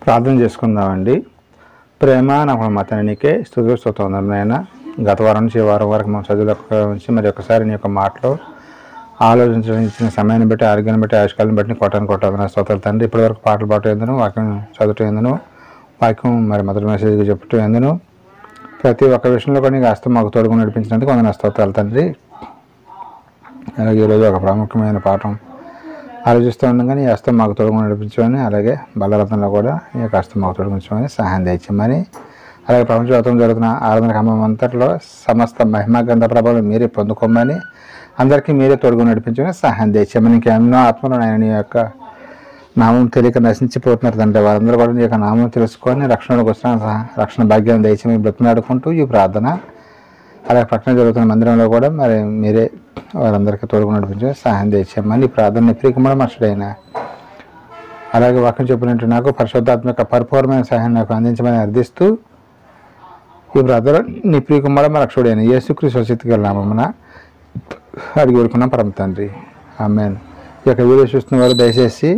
ప్రార్థన చేసుకుందామండి. ప్రేమ నాకు మతానికే స్తుతులు స్తోత్రం నాయన. గత వారం నుంచి ఈ వారం వరకు మనం చదువుల నుంచి మరి ఒకసారి నీ యొక్క మాటలో ఆలోచించిన సమయాన్ని బట్టి, ఆరోగ్యాన్ని బట్టి, ఆయుష్కాలను బట్టి కొట్టాలని స్తోత్రాలు తండ్రి. ఇప్పటివరకు పాటలు పాడటం ఎందును, వాక్యం చదవటం ఎందును, వాక్యం మరి మొదటి మెసేజ్గా చెప్పటం ఎందును, ప్రతి ఒక్క విషయంలో కూడా నీకు హస్తం మాకు తోడుగా నడిపించినందుకు వందన స్తోత్రాలు తండ్రి. అలాగే ఈరోజు ఒక ప్రాముఖ్యమైన పాఠం ఆలోచిస్తూ ఉండగానే ఈ హస్తం మాకు తోడుగా నడిపించమని, అలాగే బలరత్నంలో కూడా ఈ యొక్క హస్తం మాకు తొలగించమని, సహాయం తెచ్చమని, అలాగే ప్రపంచవ్యాప్తంగా జరుగుతున్న ఆరాధన క్రమం అంతట్లో సమస్త మహిమా గ్రంథ ప్రభావం మీరే పొందుకోమని, అందరికీ మీరే తోడుగా నడిపించమని, సహాయం తెచ్చమని. ఇంకెన్నో ఆత్మలు ఆయన నీ యొక్క నామం తెలియక నశించిపోతున్నారు తండ్రి. వారందరూ కూడా నీ యొక్క నామం తెలుసుకొని రక్షణకు వచ్చిన రక్షణ భాగ్యాన్ని దయచేసి బ్రతిమాడుకుంటూ ఈ ప్రార్థన అలాగే పట్టణ జరుగుతున్న మందిరంలో కూడా మరి మీరే వారందరికీ తోడుగా నడిపించమని, సహాయం తెచ్చామని. ఈ ప్రార్థన ప్రియకుమార మనుషుడైన అలాగే వాక్యం చెప్పినట్టు నాకు పరిశుద్ధాత్మక పరిపూర్ణమైన సహాయం నాకు అందించమని అర్థిస్తూ ఈ ప్రార్థన నీ ప్రియకుమార రక్షుడైన యేసుక్రీస్తు స్వస్థితిగల నామమున అడిగి వేడుకున్నాం పరమ తండ్రి, ఆమేన్. ఈ యొక్క వీడియో చూస్తున్న వారు దయచేసి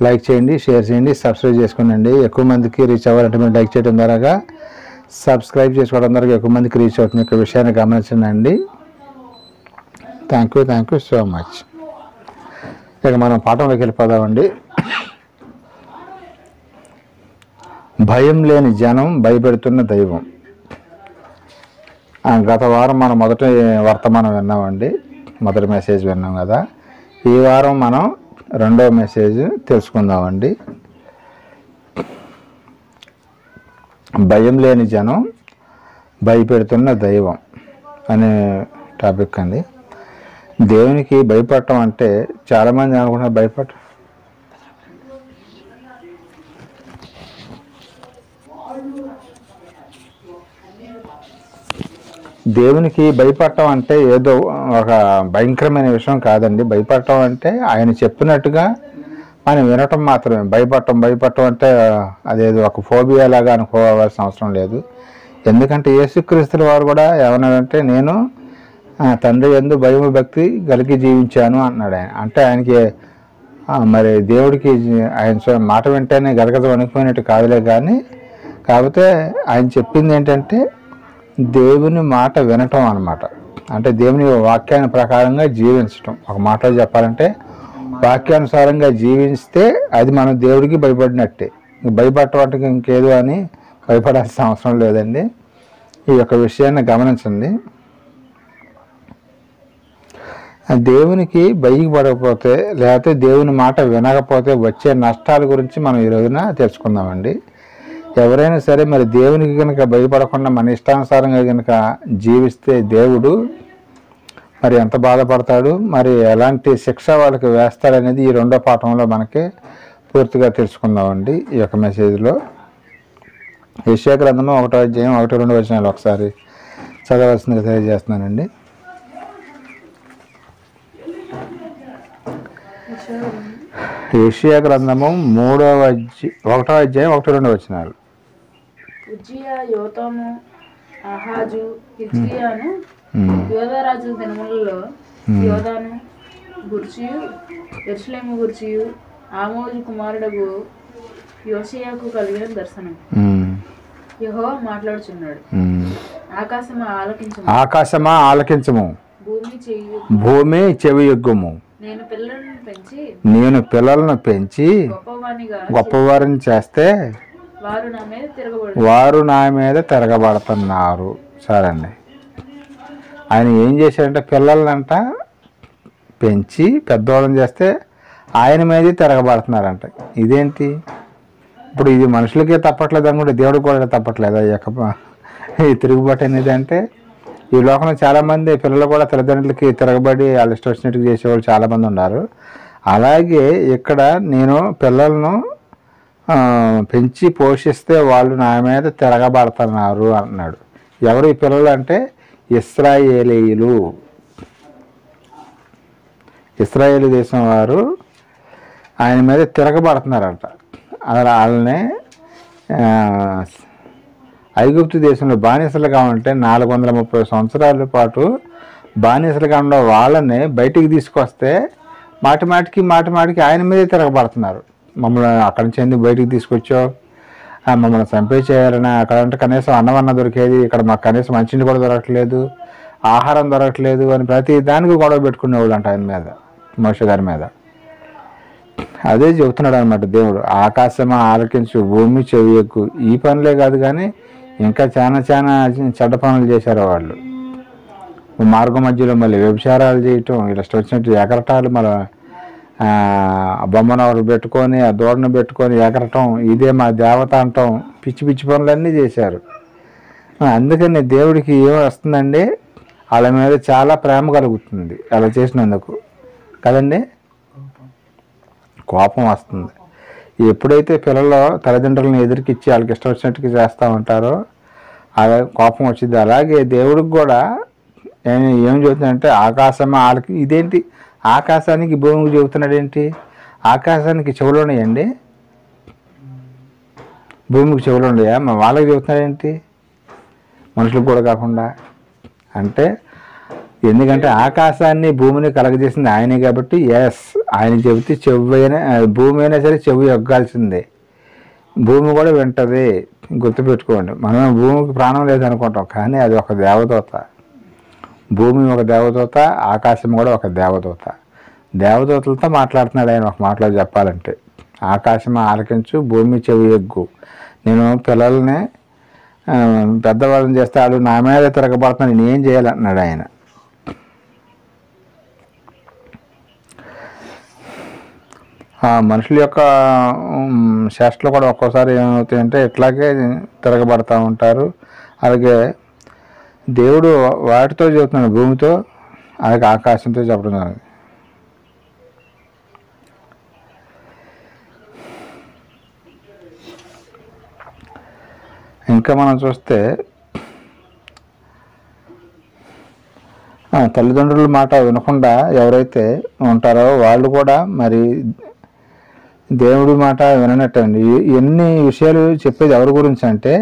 లైక్ చేయండి, షేర్ చేయండి, సబ్స్క్రైబ్ చేసుకోండి. ఎక్కువ మందికి రీచ్ అవ్వాలంటే మీరు లైక్ చేయడం ద్వారా, సబ్స్క్రైబ్ చేసుకోవడం ద్వారా ఎక్కువ మందికి రీచ్ అవుతుంది. యొక్క విషయాన్ని గమనించండి. Thank you so much. ఇక మనం పాఠంలోకి వెళ్ళిపోదామండి. భయం లేని జనం, భయపెడుతున్న దైవం. గత వారం మనం మొదటి వర్తమానం విన్నామండి, మొదటి మెసేజ్ విన్నాం కదా. ఈ వారం మనం రెండవ మెసేజ్ తెలుసుకుందామండి. భయం లేని జనం, భయపెడుతున్న దైవం అనే టాపిక్ అండి. దేవునికి భయపడటం అంటే చాలామంది అనుకుంటున్నారు దేవునికి భయపడటం అంటే ఏదో ఒక భయంకరమైన విషయం కాదండి. భయపడటం అంటే ఆయన చెప్పినట్టుగా మనం వినటం మాత్రమే. భయపడటం అంటే అదేదో ఒక ఫోబియా లాగా అనుకోవాల్సిన అవసరం లేదు. ఎందుకంటే యేసుక్రీస్తుల వారు కూడా ఏమన్నాడంటే, నేను తండ్రి యందు భయము భక్తి కలిగి జీవించాను అన్నాడు ఆయన. అంటే ఆయనకి మరి దేవుడికి ఆయన మాట వింటేనే గదగద వణికిపోయినట్టు కాదులే, కానీ కాకపోతే ఆయన చెప్పింది ఏంటంటే దేవుని మాట వినటం అన్నమాట. అంటే దేవుని వాక్యాన్ని ప్రకారంగా జీవించటం. ఒక మాటలో చెప్పాలంటే వాక్యానుసారంగా జీవిస్తే అది మనం దేవుడికి భయపడినట్టే. భయపడటం ఇంకేదో అని భయపడాల్సిన అవసరం లేదండి. ఈ యొక్క విషయాన్ని గమనించండి. దేవునికి భయపడకపోతే లేకపోతే దేవుని మాట వినకపోతే వచ్చే నష్టాల గురించి మనం ఈ రోజున తెలుసుకుందామండి. ఎవరైనా సరే మరి దేవునికి కనుక భయపడకుండా మన ఇష్టానుసారంగా కనుక జీవిస్తే దేవుడు మరి ఎంత బాధపడతాడు, మరి ఎలాంటి శిక్ష వాళ్ళకి వేస్తాడనేది ఈ రెండో పాఠంలో మనకి పూర్తిగా తెలుసుకుందామండి. ఈ యొక్క మెసేజ్లో యెషయా గ్రంథము 1వ అధ్యాయం 1-2 వచనాలు ఒకసారి చదవాల్సిందిగా తెలియజేస్తున్నానండి. యెషయా గ్రంథము 1వ అధ్యాయం 1-2 వచనాలు. ఉజ్జియా, యోతాము, ఆహాజు, హిజ్కియాను యోధారాజుల దినములలో యోధాను గుర్చియు యెరూషలేము గుర్చియు ఆమోజు కుమారుడగు యోషియాకు కలిగిన దర్శనం. యెహోవా మాట్లాడుచున్నాడు, ఆకాశమా ఆలకించము, భూమి చెవియొగ్గుము. నేను పిల్లలను పెంచి గొప్పవారిని చేస్తే వారు నా మీద తిరగబడుతున్నారు. సరే అండి, ఆయన ఏం చేశాడంటే పిల్లలంట పెంచి పెద్దవాళ్ళని చేస్తే ఆయన మీదే తిరగబడుతున్నారంట. ఇదేంటి ఇప్పుడు ఇది మనుషులకే తప్పట్లేదు అనుకుంటే దేవుడికి కూడా తప్పట్లేదు ఈ తిరుగుబాటు అనేది. అంటే ఈ లోకంలో చాలామంది పిల్లలు కూడా తల్లిదండ్రులకి తిరగబడి వాళ్ళు ఇష్టం వచ్చినట్టుగా చేసేవాళ్ళు చాలామంది ఉన్నారు. అలాగే ఇక్కడ నేను పిల్లలను పెంచి పోషిస్తే వాళ్ళు నా మీద తిరగబడుతున్నారు అన్నాడు. ఎవరు ఈ పిల్లలు అంటే ఇశ్రాయేలీయులు. ఇశ్రాయేలు దేశం వారు ఆయన మీద తిరగబడుతున్నారంట. వాళ్ళని ఐగుప్తు దేశంలో బానిసలుగా ఉంటే 430 సంవత్సరాల పాటు బానిసలుగా ఉన్న వాళ్ళని బయటికి తీసుకొస్తే మాటి మాటికి ఆయన మీదే తిరగబడుతున్నారు. మమ్మల్ని అక్కడి నుంచి ఎందుకు బయటికి తీసుకొచ్చావు, మమ్మల్ని చంపేసేయాలని, అక్కడ అంటే కనీసం అన్నం దొరికేది, ఇక్కడ మాకు కనీసం మంచినీళ్ళు కూడా దొరకట్లేదు, ఆహారం దొరకట్లేదు అని ప్రతి దానికి గొడవ పెట్టుకునేవాళ్ళు అంట ఆయన మీద, మోషే గారి మీద. అదే చెబుతున్నాడు అనమాట దేవుడు. ఆకాశమా ఆలకించు, భూమి చెవి ఎక్కు. ఈ పనులే కాదు కానీ ఇంకా చాలా చెడ్డ పనులు చేశారు వాళ్ళు. మార్గం మధ్యలో మళ్ళీ వ్యభిచారాలు చేయటం, ఇలా వచ్చినట్టు ఎగరటాలు, మళ్ళీ బొమ్మను ఒకరు పెట్టుకొని ఆ దూడను పెట్టుకొని ఎగరటం, ఇదే మా దేవత అంటాం, పిచ్చి పిచ్చి పనులన్నీ చేశారు. అందుకని దేవుడికి ఏం వస్తుందండి, వాళ్ళ మీద చాలా ప్రేమ కలుగుతుంది అలా చేసినందుకు కదండి, కోపం వస్తుంది. ఎప్పుడైతే పిల్లలు తల్లిదండ్రులను ఎదురుకిచ్చి వాళ్ళకి ఇష్టం వచ్చినట్టుగా చేస్తూ ఉంటారో అలా కోపం వచ్చింది. అలాగే దేవుడికి కూడా ఏం చెబుతుందంటే ఆకాశమా వాళ్ళకి, ఇదేంటి ఆకాశానికి భూమికి చెబుతున్నాడు ఏంటి, ఆకాశానికి చెవులు ఉన్నాయండి, భూమికి చెవులు ఉన్నాయా, మా వాళ్ళకి చెబుతున్నాడు ఏంటి, మనుషులకు కూడా కాకుండా. అంటే ఎందుకంటే ఆకాశాన్ని భూమిని కలగజేసింది ఆయనే కాబట్టి ఎస్, ఆయన చెబితే చెవు అయినా భూమి అయినా సరే చెవి ఎగ్గాల్సిందే, భూమి కూడా వింటది. గుర్తుపెట్టుకోండి, మనం భూమికి ప్రాణం లేదనుకుంటాం కానీ అది ఒక దేవదూత. భూమి ఒక దేవదూత, ఆకాశం కూడా ఒక దేవదూత. దేవదూతలతో మాట్లాడుతున్నాడు ఆయన ఒక మాటలో చెప్పాలంటే. ఆకాశం ఆలకించు, భూమి చెవి ఎగ్గు. నేను పిల్లల్ని పెద్దవాళ్ళని చేస్తే వాళ్ళు నా మీద తిరగబడుతున్నా, నేను ఏం చేయాలన్నాడు ఆయన. మనుషుల యొక్క శాస్త్రాలు కూడా ఒక్కోసారి ఏమవుతాయంటే ఇట్లాగే తిరగబడతా ఉంటారు. అలాగే దేవుడు వాటితో చెబుతున్నాడు, భూమితో, అలాగే ఆకాశంతో చెప్పడం. ఇంకా మనం చూస్తే తల్లిదండ్రుల మాట వినకుండా ఎవరైతే ఉంటారో వాళ్ళు కూడా మరి దేవుడి మాట విననట్టండి. ఎన్ని విషయాలు చెప్పేది ఎవరి గురించి అంటే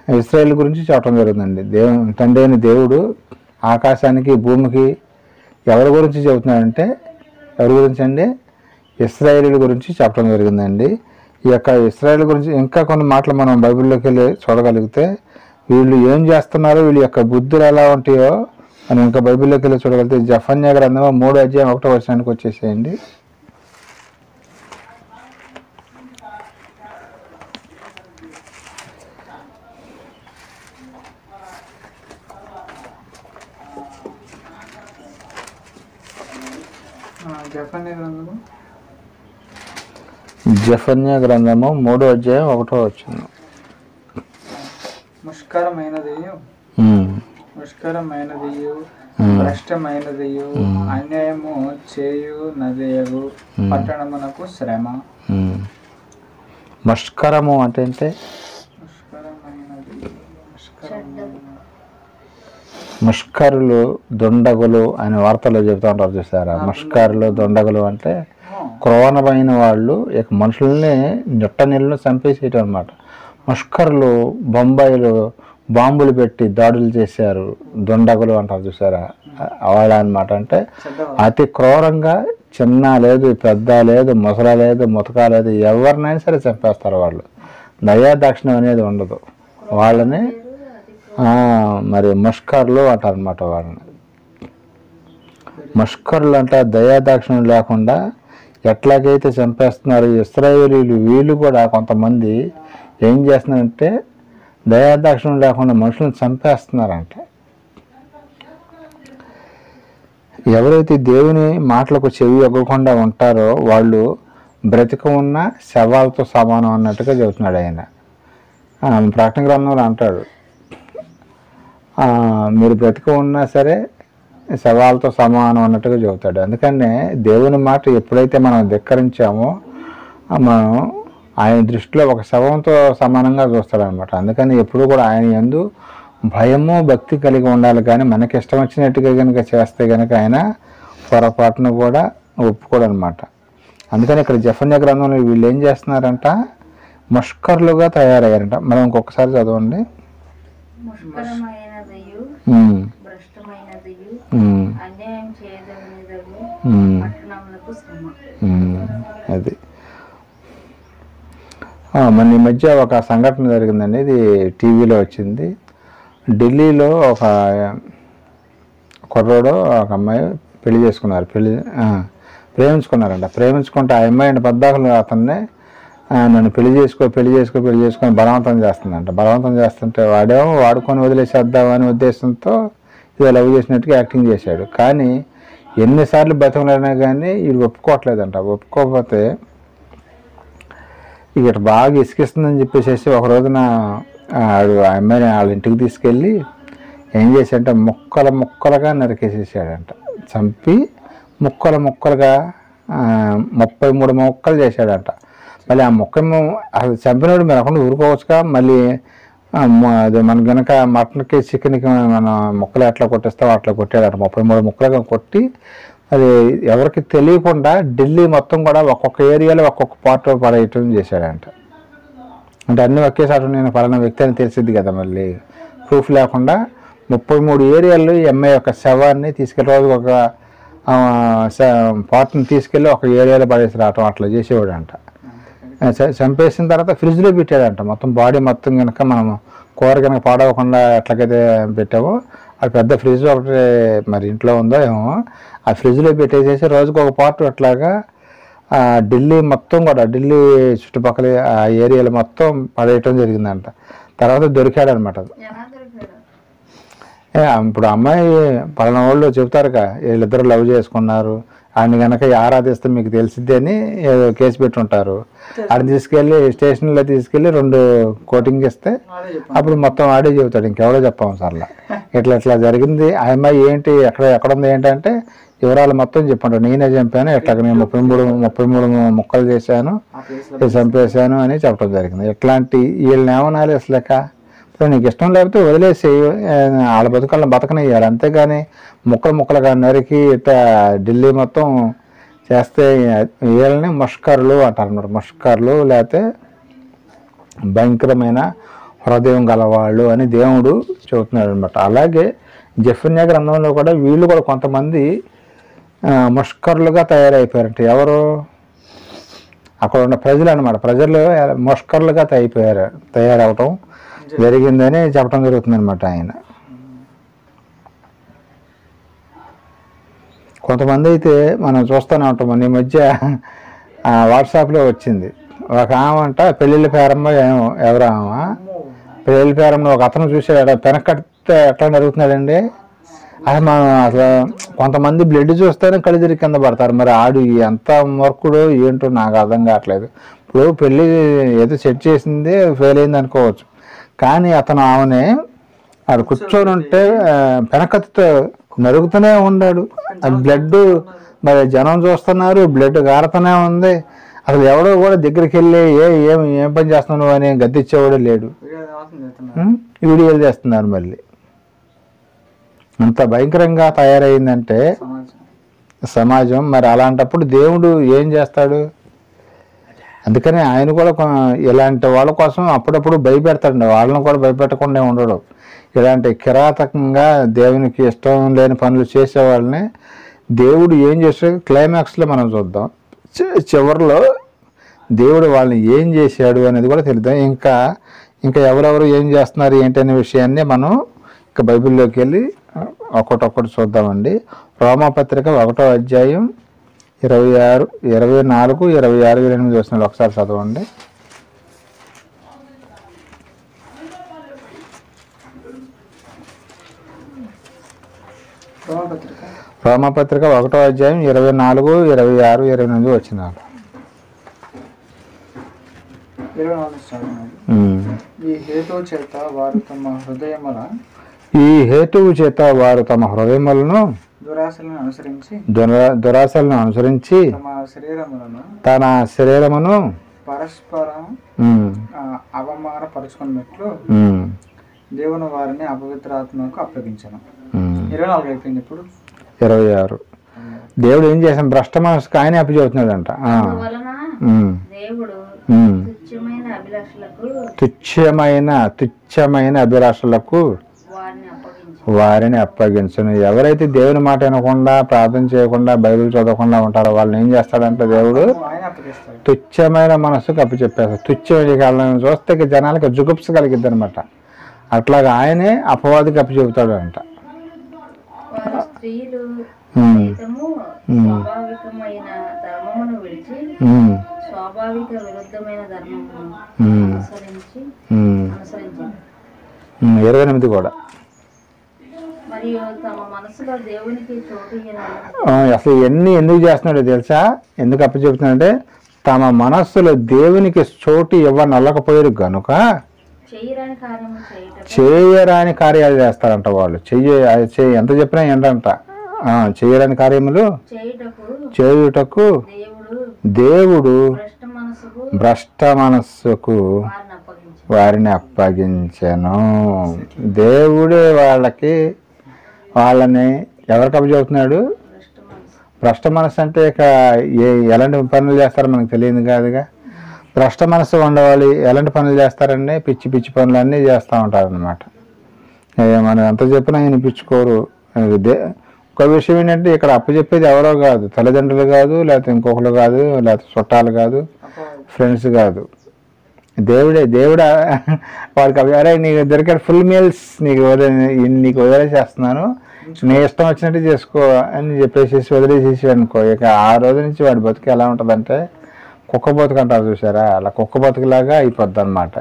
ఇశ్రాయేల్ గురించి చెప్పడం జరుగుతుందండి. తండ్రి అయిన దేవుడు ఆకాశానికి భూమికి ఎవరి గురించి చెబుతున్నాడంటే, ఎవరి గురించి అండి, ఇశ్రాయేలు గురించి చెప్పడం జరిగిందండి. ఈ యొక్క ఇశ్రాయేల్ గురించి ఇంకా కొన్ని మాటలు మనం బైబిల్లోకి వెళ్ళి చూడగలిగితే వీళ్ళు ఏం చేస్తున్నారో, వీళ్ళ యొక్క బుద్ధులు ఎలా ఉంటాయో మనం ఇంకా బైబిల్లోకి వెళ్ళి చూడగలిగితే జెఫన్యా గ్రంథం 3:1 వచ్చేసేయండి. జెఫన్యా గ్రంథము 3:1. ముష్కరమైనదియు భ్రష్టమైనదియు అన్యాయము చేయు నదియగు పట్టణమునకు శ్రమ. మష్కరము అంటే ముష్కరులు, దొండగులు అని వార్తల్లో చెబుతూ ఉంటారు చూసారా. ముష్కరులు, దొండగులు అంటే క్రూరమైన వాళ్ళు, ఇక మనుషుల్ని నిట్ట నీళ్ళను చంపేసేయటం అనమాట. ముష్కరులు బొంబాయిలు బాంబులు పెట్టి దాడులు చేశారు, దొండగులు అంటారు చూసారా వాళ్ళ అనమాట. అంటే అతి క్రూరంగా, చిన్న లేదు, పెద్ద లేదు, ముసల లేదు, ముతక లేదు, ఎవరినైనా సరే చంపేస్తారు వాళ్ళు. దయాదాక్షిణ్యం అనేది ఉండదు వాళ్ళని. మరి ముష్కరులు అంటారు అనమాట వాళ్ళని. ముష్కరులు అంటే దయాదాక్షిణ్యం లేకుండా ఎట్లాగైతే చంపేస్తున్నారు ఇశ్రాయేలీలు, వీళ్ళు కూడా కొంతమంది ఏం చేస్తున్నారంటే దయాదాక్షిణ్యం లేకుండా మనుషులను చంపేస్తున్నారంట. ఎవరైతే దేవుని మాటలకు చెవి ఎగ్గకుండా ఉంటారో వాళ్ళు బ్రతిక ఉన్న శవాలతో సమానం అన్నట్టుగా చెబుతున్నాడు ఆయన. ప్రకటన గ్రంథంలో అంటాడు, మీరు బ్రతిక ఉన్నా సరే శవాలతో సమానం అన్నట్టుగా చెబుతాడు. అందుకనే దేవుని మాట ఎప్పుడైతే మనం ధిక్కరించామో మనం ఆయన దృష్టిలో ఒక శవంతో సమానంగా చూస్తాడనమాట. అందుకని ఎప్పుడు కూడా ఆయన యందు భయము, భక్తి కలిగి ఉండాలి. కానీ మనకి ఇష్టం వచ్చినట్టుగా కనుక చేస్తే కనుక ఆయన పొరపాటును కూడా ఒప్పుకోడనమాట. అందుకని ఇక్కడ జెఫన్యా గ్రంథంలో వీళ్ళు ఏం చేస్తున్నారంట, ముష్కరులుగా తయారయ్యారంట. మనం ఇంకొకసారి చదవండి. అది మన ఈ మధ్య ఒక సంఘటన జరిగిందండి, ఇది టీవీలో వచ్చింది. ఢిల్లీలో ఒక కుర్రోడు ఒక అమ్మాయి పెళ్లి చేసుకున్నారు, ప్రేమించుకున్నారంట. ప్రేమించుకుంటే ఆ అమ్మాయి పద్దాకులు అతన్ని నన్ను పెళ్లి చేసుకొని బలవంతం చేస్తుందంట. బలవంతం చేస్తుంటే వాడేమో వాడుకొని వదిలేసేద్దామని ఉద్దేశంతో ఇక లవ్ చేసినట్టుగా యాక్టింగ్ చేశాడు. కానీ ఎన్నిసార్లు బతిమలైనా కానీ వీడు ఒప్పుకోవట్లేదంట. ఒప్పుకోకపోతే ఇక బాగా ఇసుకిస్తుందని చెప్పేసి ఒక రోజున ఆడు ఆ అమ్మాయిని వాళ్ళ ఇంటికి తీసుకెళ్ళి ఏం చేశాడంటే ముక్కలుగా నరికేసేసాడంట. చంపి ముక్కలుగా 33 ముక్కలు చేశాడంట. మళ్ళీ ఆ అసలు చంపినప్పుడు మీరు అక్కడ ఊరుకోవచ్చుగా. మళ్ళీ అది మన కనుక మటన్కి చికెన్కి మన ముక్కలు ఎట్లా కొట్టిస్తామో అట్లా కొట్టాడట. 33 ముక్కలుగా కొట్టి అది ఎవరికి తెలియకుండా ఢిల్లీ మొత్తం కూడా ఒక్కొక్క ఏరియాలో ఒక్కొక్క పార్ట్ పడేయటం చేశాడంట. అంటే అన్ని ఒకేసారి నేను పలానా వ్యక్తి అని తెలిసిద్ది కదా, మళ్ళీ ప్రూఫ్ లేకుండా 33 ఏరియాల్లో ఈ అమ్మాయి యొక్క శవాన్ని తీసుకెళ్ళి రోజు ఒక పార్ట్ని తీసుకెళ్ళి ఒక ఏరియాలో పడేసి రావటం అట్లా చేసేవాడంట. చంపేసిన తర్వాత ఫ్రిడ్జ్లో పెట్టాడంట. మొత్తం బాడీ మొత్తం కనుక మనం కూర కనుక పాడవకుండా ఎట్లకైతే పెట్టామో అది పెద్ద ఫ్రిడ్జ్ ఒకటి మరి ఇంట్లో ఉందో ఏమో, ఆ ఫ్రిడ్జ్లో పెట్టేసేసి రోజుకు ఒక పార్ట్ అట్లాగా ఢిల్లీ మొత్తం కూడా ఢిల్లీ చుట్టుపక్కల ఆ ఏరియాలో మొత్తం పడేయటం జరిగిందంట. తర్వాత దొరికాడనమాట. ఇప్పుడు అమ్మాయి పలానా వాళ్ళు చెబుతారుగా వీళ్ళిద్దరు లవ్ చేసుకున్నారు, ఆయన కనుక ఆరాధిస్తే మీకు తెలిసిద్ది అని ఏదో కేసు పెట్టుంటారు. ఆడిని తీసుకెళ్ళి స్టేషన్లో తీసుకెళ్ళి 2 కోటింగ్ ఇస్తే అప్పుడు మొత్తం ఆడే చెబుతాడు, ఇంకెవరో చెప్పాము సార్లా ఇట్లా జరిగింది. ఆ అమ్మాయి ఏంటి ఎక్కడుంది ఏంటంటే వివరాలు మొత్తం చెప్పంటాడు. నేనే చంపాను, ఎట్లా నేను 33 ముక్కలు చేశాను, చంపేశాను అని చెప్పడం జరిగింది. ఇట్లాంటి వీళ్ళని ఏమనాలి అసలేక. ఇప్పుడు నీకు ఇష్టం లేకపోతే వదిలేసి వాళ్ళ బతుకాలను బతకనియ్యాలి, అంతేగాని ముక్కలుగా నరికి ఇట్లా ఢిల్లీ మొత్తం చేస్తే వీళ్ళని ముష్కరులు అంటారు అన్నమాట. ముష్కరులు లేకపోతే భయంకరమైన హృదయం గలవాళ్ళు అని దేవుడు చెబుతున్నాడు అనమాట. అలాగే జెఫన్యా గ్రంథంలో కూడా వీళ్ళు కూడా కొంతమంది ముష్కరులుగా తయారైపోయారంట. ఎవరు? అక్కడ ఉన్న ప్రజలు అనమాట. ప్రజలు ముష్కరులుగా తయారవటం జరిగిందని చెప్పడం జరుగుతుంది అనమాట. ఆయన కొంతమంది అయితే మనం చూస్తూనే ఉంటాం. ఈ మధ్య వాట్సాప్లో వచ్చింది ఒక ఆమంట పెళ్ళిళ్ళ పేరమ్మ ఎవరు ఆమె పెళ్ళిళ్ళ పేరమ్మ ఒక అతను చూసాడు పెనకడితే ఎట్లా జరుగుతున్నాడండి. అసలు మనం అసలు కొంతమంది బ్లడ్ చూస్తేనే కళ్ళు తిరిగి కింద పడతారు. మరి ఆడు ఎంత వర్కుడో ఏంటో నాకు అర్థం కావట్లేదు. ఇప్పుడు పెళ్ళి ఏదో సెట్ చేసింది ఫెయిల్ అయింది అనుకోవచ్చు, కానీ అతను ఆమెనే ఆడు కూర్చొని ఉంటే పెనకత్తితో నరుగుతూనే ఉన్నాడు. అది బ్లడ్ మరి జనం చూస్తున్నారు, బ్లడ్ గారుతూనే ఉంది. అసలు ఎవడో కూడా దగ్గరికి వెళ్ళి ఏం పని చేస్తున్నావు అని గద్దిచ్చేవాడు లేడు. వీడియోలు చేస్తున్నారు. మళ్ళీ అంత భయంకరంగా తయారైందంటే సమాజం. మరి అలాంటప్పుడు దేవుడు ఏం చేస్తాడు? అందుకని ఆయన కూడా ఇలాంటి వాళ్ళ కోసం అప్పుడప్పుడు భయపెడతాడు. వాళ్ళని కూడా భయపెట్టకుండా ఉండడు. ఇలాంటి కిరాతకంగా దేవునికి ఇష్టం లేని పనులు చేసే వాళ్ళని దేవుడు ఏం చేస్తాడు క్లైమాక్స్లో మనం చూద్దాం. చివరిలో దేవుడు వాళ్ళని ఏం చేశాడు అనేది కూడా తెలుద్దాం. ఇంకా ఎవరెవరు ఏం చేస్తున్నారు ఏంటి అనే విషయాన్ని మనం ఇంకా బైబిల్లోకి వెళ్ళి ఒక్కొక్కటి చూద్దామండి. రోమాపత్రిక 1వ అధ్యాయం 24, 26, 28 వస్తున్నాడు. ఒకసారి చదవండి. రోమాపత్రిక 1వ అధ్యాయం 24, 26, 28 వచ్చినాడు. ఈ హేతువు చేత వారు తమ హృదయములను దురాశలను అనుసరించి తన శరీరమును పరస్పరం అవమానపరుచుకున్నట్లు దేవుని వారిని అపవిత్రాత్మకు అప్పగించను. 24 అయిపోయింది. ఇప్పుడు 26 దేవుడు ఏం చేశాను భ్రష్ట మనసుకు ఆయన అప్పచెబుతున్నాడంట. తుచ్చమైన అభిలాషలకు వారిని అప్పగించను. ఎవరైతే దేవుని మాట వినకుండా ప్రార్థన చేయకుండా బైబిల్ చదవకుండా ఉంటారో వాళ్ళని ఏం చేస్తాడంటే దేవుడు అప్పగిస్తాడు. తుచ్చమైన మనసుకు అప్పచెప్పేస్తారు. తుచ్చమైన కాలం చూస్తే ఇక జనాలకి జుగుప్స కలిగిద్ది అనమాట. అట్లాగా ఆయనే అపవాదికి అప్పచెబుతాడు అంట. వారు స్త్రీలు సైతము స్వాభావికమైన ధర్మమును విడిచి స్వాభావిక విరుద్ధమైన ధర్మమును అనుసరించారు. 28 కూడా మరియు తమ మనసులో దేవునికి చోటు ఇయ్యనని అసలు ఇవన్నీ ఎందుకు చేస్తున్నాడో తెలుసా? ఎందుకు అప్పచెబుతున్నాడంటే తమ మనస్సులో దేవునికి చోటు ఇవ్వనల్లకపోయారు గనుక చేయరాని కార్యము చేయరాని కార్యాలు చేస్తారంట వాళ్ళు. ఎంత చెప్పినా ఏంటంట, చేయరాని కార్యములు చేయుటకు దేవుడు భ్రష్ట మనస్సుకు వారిని అప్పగించెను. దేవుడే వాళ్ళని ఎవరికి అప్పచెబుతున్నాడు? భ్రష్ట మనస్సు అంటే ఇక ఎలాంటి పనులు చేస్తారో మనకు తెలియదు కాదుగా. భ్రష్ట మనస్సు ఉండవాలి. ఎలాంటి పనులు చేస్తారండి? పిచ్చి పిచ్చి పనులు అన్నీ చేస్తూ ఉంటారు అనమాట. మనం ఎంత చెప్పినా వినిపించుకోరు. ఒక విషయం ఏంటంటే ఇక్కడ అప్పచెప్పేది ఎవరో కాదు, తల్లిదండ్రులు కాదు, లేకపోతే ఇంకొకరు కాదు, లేకపోతే చుట్టాలు కాదు, ఫ్రెండ్స్ కాదు, దేవుడా వాడికి అరే నీకు దొరికాడు ఫుల్ మీల్స్ నీకు వదిలేసేస్తున్నాను, నీ ఇష్టం వచ్చినట్టు చేసుకో అని చెప్పేసి వదిలేసేసి అనుకో. ఇక ఆ రోజు నుంచి వాడి బతుకు ఎలా ఉంటుందంటే కుక్క బతుకు అంటారు చూసారా, అలా కుక్క బతుకులాగా అయిపోద్ది అనమాట.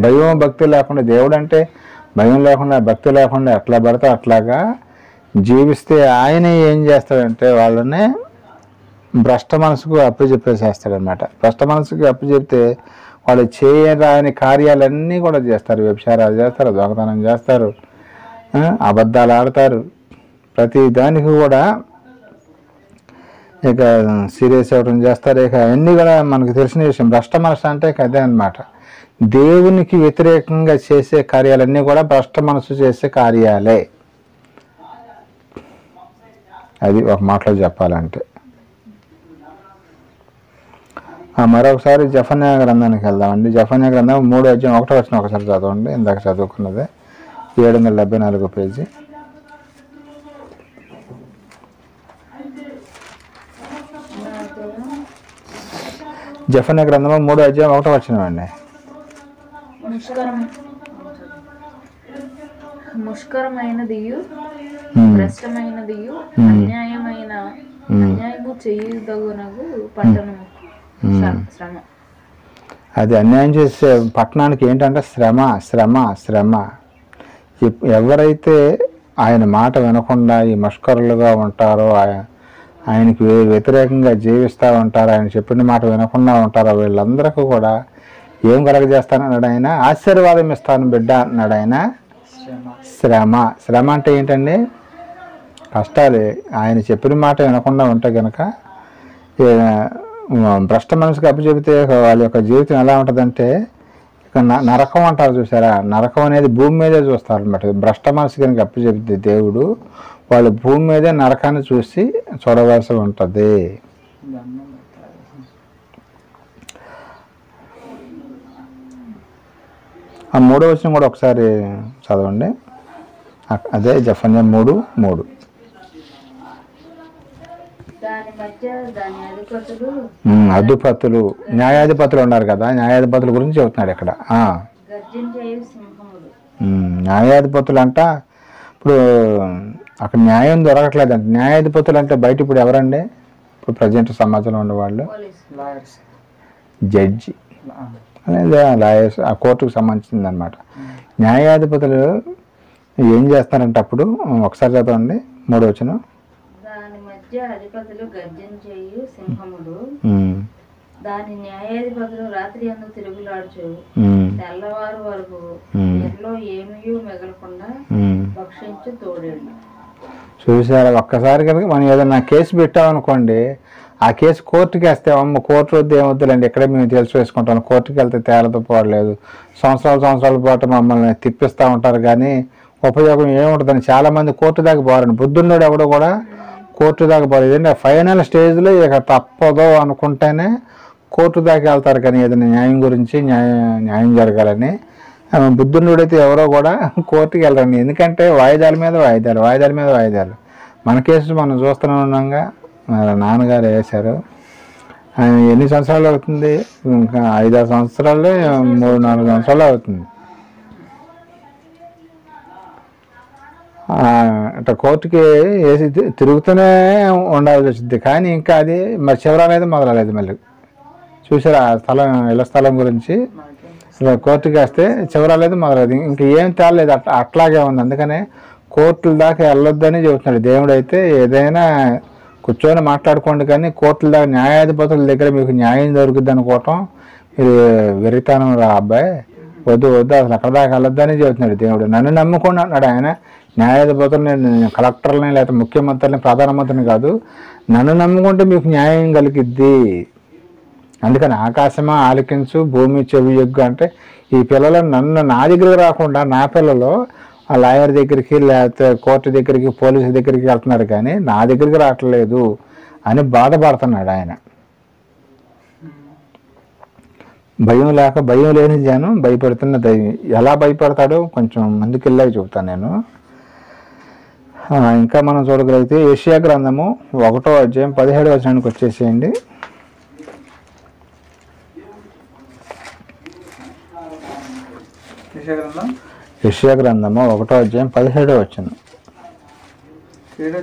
భయం భక్తి లేకుండా, దేవుడు అంటే భయం లేకుండా భక్తి లేకుండా ఎట్లా పడితే అట్లాగా జీవిస్తే ఆయన ఏం చేస్తాడంటే వాళ్ళని భ్రష్ట మనసుకు అప్పచెప్పేసేస్తాడనమాట. భ్రష్ట మనసుకు అప్పచెప్తే వాళ్ళు చేయరాని కార్యాలన్నీ కూడా చేస్తారు. వ్యభిచారాలు చేస్తారు, దొంగతనం చేస్తారు, అబద్ధాలు ఆడతారు, ప్రతి దానికి కూడా ఇక సీరియస్ అవ్వడం చేస్తారు. ఇక అన్నీ కూడా మనకు తెలిసిన విషయం. భ్రష్ట మనసు అంటే ఇక అదే అనమాట. దేవునికి వ్యతిరేకంగా చేసే కార్యాలన్నీ కూడా భ్రష్ట మనసు చేసే కార్యాలే. అది ఒక మాటలో చెప్పాలంటే. మరొకసారి జఫన్యా గ్రంథానికి వెళ్దామండి. జఫన్యా గ్రంథం 3:1 ఒకసారి చదవండి. ఇందాక చదువుకున్నదే 774 పేజీ. జఫన్యా గ్రంథము 3:1 అండి. ముష్కరమైనదియు భ్రష్టమైనదియు అన్యాయము చేయుదగునగు పట్టణము శ్రమ. అది అన్యాయం చేసే పట్టణానికి ఏంటంటే శ్రమ శ్రమ శ్రమ. ఎవరైతే ఆయన మాట వినకుండా ఈ మష్కరులుగా ఉంటారో, ఆయనకి వ్యతిరేకంగా జీవిస్తూ ఉంటారో, ఆయన చెప్పిన మాట వినకుండా ఉంటారో వీళ్ళందరికీ కూడా ఏం కలగజేస్తానన్నాడు ఆయన? ఆశీర్వాదం ఇస్తాను బిడ్డ అన్నాడు ఆయన. శ్రమ. శ్రమ అంటే ఏంటండి? కష్టాలు. ఆయన చెప్పిన మాట వినకుండా ఉంటే కనుక భ్రష్ట మనసుకు అప్పచెబితే వాళ్ళ యొక్క జీవితం ఎలా ఉంటుందంటే ఇక నరకం అంటారు చూసారా. నరకం అనేది భూమి మీదే చూస్తారు అనమాట. భ్రష్ట మనసు కనుక అప్పచెబితే దేవుడు వాళ్ళు భూమి మీదే నరకాన్ని చూడవలసి ఉంటుంది. ఆ 3వ వచనం కూడా ఒకసారి చదవండి. అదే జఫన్యా 3:3. అధిపతులు, న్యాయాధిపతులు ఉన్నారు కదా, న్యాయాధిపతుల గురించి చెబుతున్నాడు ఇక్కడ. న్యాయాధిపతులు అంట ఇప్పుడు అక్కడ న్యాయం దొరకట్లేదంట. న్యాయాధిపతులు అంటే బయట ఇప్పుడు ఎవరండి? ఇప్పుడు ప్రజెంట్ సమాజంలో ఉండేవాళ్ళు జడ్జి, లాయర్స్, ఆ కోర్టుకు సంబంధించింది అనమాట. న్యాయాధిపతులు ఏం చేస్తారంటే అప్పుడు ఒకసారి చదవండి 3వ వచనం. దాని మధ్య అధిపతులు గర్జించేయు సింహములు, దాని న్యాయాధిపతులు రాత్రి అందు తిరుగులాడుచు తెల్లవారు వరకు ఎల్లో ఏమీ మిగలకుండా భక్షించు తోడేళ్ళు. చూసారా? ఒక్కసారి కనుక మనం ఏదైనా కేసు పెట్టామనుకోండి, ఆ కేసు కోర్టుకి వేస్తే అమ్మ కోర్టు వద్దు ఏమొద్దులేండి ఇక్కడే మేము తెలిసి వేసుకుంటాం, కోర్టుకి వెళ్తే తేలతో పోవట్లేదు, సంవత్సరాల పాటు మమ్మల్ని తిప్పిస్తూ ఉంటారు కానీ ఉపయోగం ఏముంటుందని చాలామంది కోర్టు దాకా పోరండి. బుద్ధున్నాడు ఎవడో కూడా కోర్టు దాకా పోలేదు. ఏంటంటే ఫైనల్ స్టేజ్లో ఇక తప్పదో అనుకుంటేనే కోర్టు దాకా వెళ్తారు. కానీ ఏదైనా న్యాయం గురించి న్యాయం జరగాలని బుద్ధునుడైతే ఎవరో కూడా కోర్టుకి వెళ్ళరండి. ఎందుకంటే వాయిదాల మీద వాయిదాలు. మన కేసు మనం చూస్తూనే ఉన్నాగా. నాన్నగారు వేశారు, ఆయన ఎన్ని సంవత్సరాలు అవుతుంది? ఇంకా 5-6 సంవత్సరాలే, 3-4 సంవత్సరాలు అవుతుంది. అట్లా కోర్టుకి వేసి తిరుగుతూనే ఉండాల్సి వచ్చింది. కానీ ఇంకా అది మరి చివరలేదు, మొదలలేదు. మళ్ళీ చూసారా ఆ స్థలం, ఇళ్ళ స్థలం గురించి కోర్టుకి వేస్తే చివరలేదు, మొదలలేదు. ఇంకా ఏం తేలేదు, అట్లాగే ఉంది. అందుకనే కోర్టుల దాకా వెళ్ళొద్దని చెబుతున్నాడు దేవుడు. అయితే ఏదైనా కూర్చొని మాట్లాడుకోండి, కానీ కోర్టుల దాకా న్యాయాధిపతుల దగ్గర మీకు న్యాయం దొరుకుద్ది అనుకోవటం మీరు వెరితనం రా అబ్బాయి, వద్దు వద్దు, అసలు అక్కడ దాకా వెళ్ళొద్దని చెబుతున్నాడు దేవుడు. నన్ను నమ్ముకోండి అన్నాడు ఆయన. న్యాయాధిపతుల్ని, కలెక్టర్ని, లేకపోతే ముఖ్యమంత్రిని, ప్రధానమంత్రిని కాదు, నన్ను నమ్ముకుంటే మీకు న్యాయం కలిగిద్ది. అందుకని ఆకాశమా ఆలకించు, భూమి చెవి యొగ్గు అంటే ఈ పిల్లలు నా దగ్గరికి రాకుండా నా పిల్లలు ఆ లాయర్ దగ్గరికి, లేకపోతే కోర్టు దగ్గరికి, పోలీసు దగ్గరికి వెళ్తున్నారు, కానీ నా దగ్గరికి రావట్లేదు అని బాధపడుతున్నాడు ఆయన. భయం లేక భయం లేని జనం భయపడుతున్న దైవం. ఎలా భయపడతాడో కొంచెం ముందుకెళ్ళాక చెబుతాను నేను. ఇంకా మనం చూడగలిగితే యెషయా గ్రంథము 1వ అధ్యాయం 17వ వచనానికి వచ్చేసేయండి. యెషయా గ్రంథము 1వ అధ్యాయం 17వ వచనం. కీడు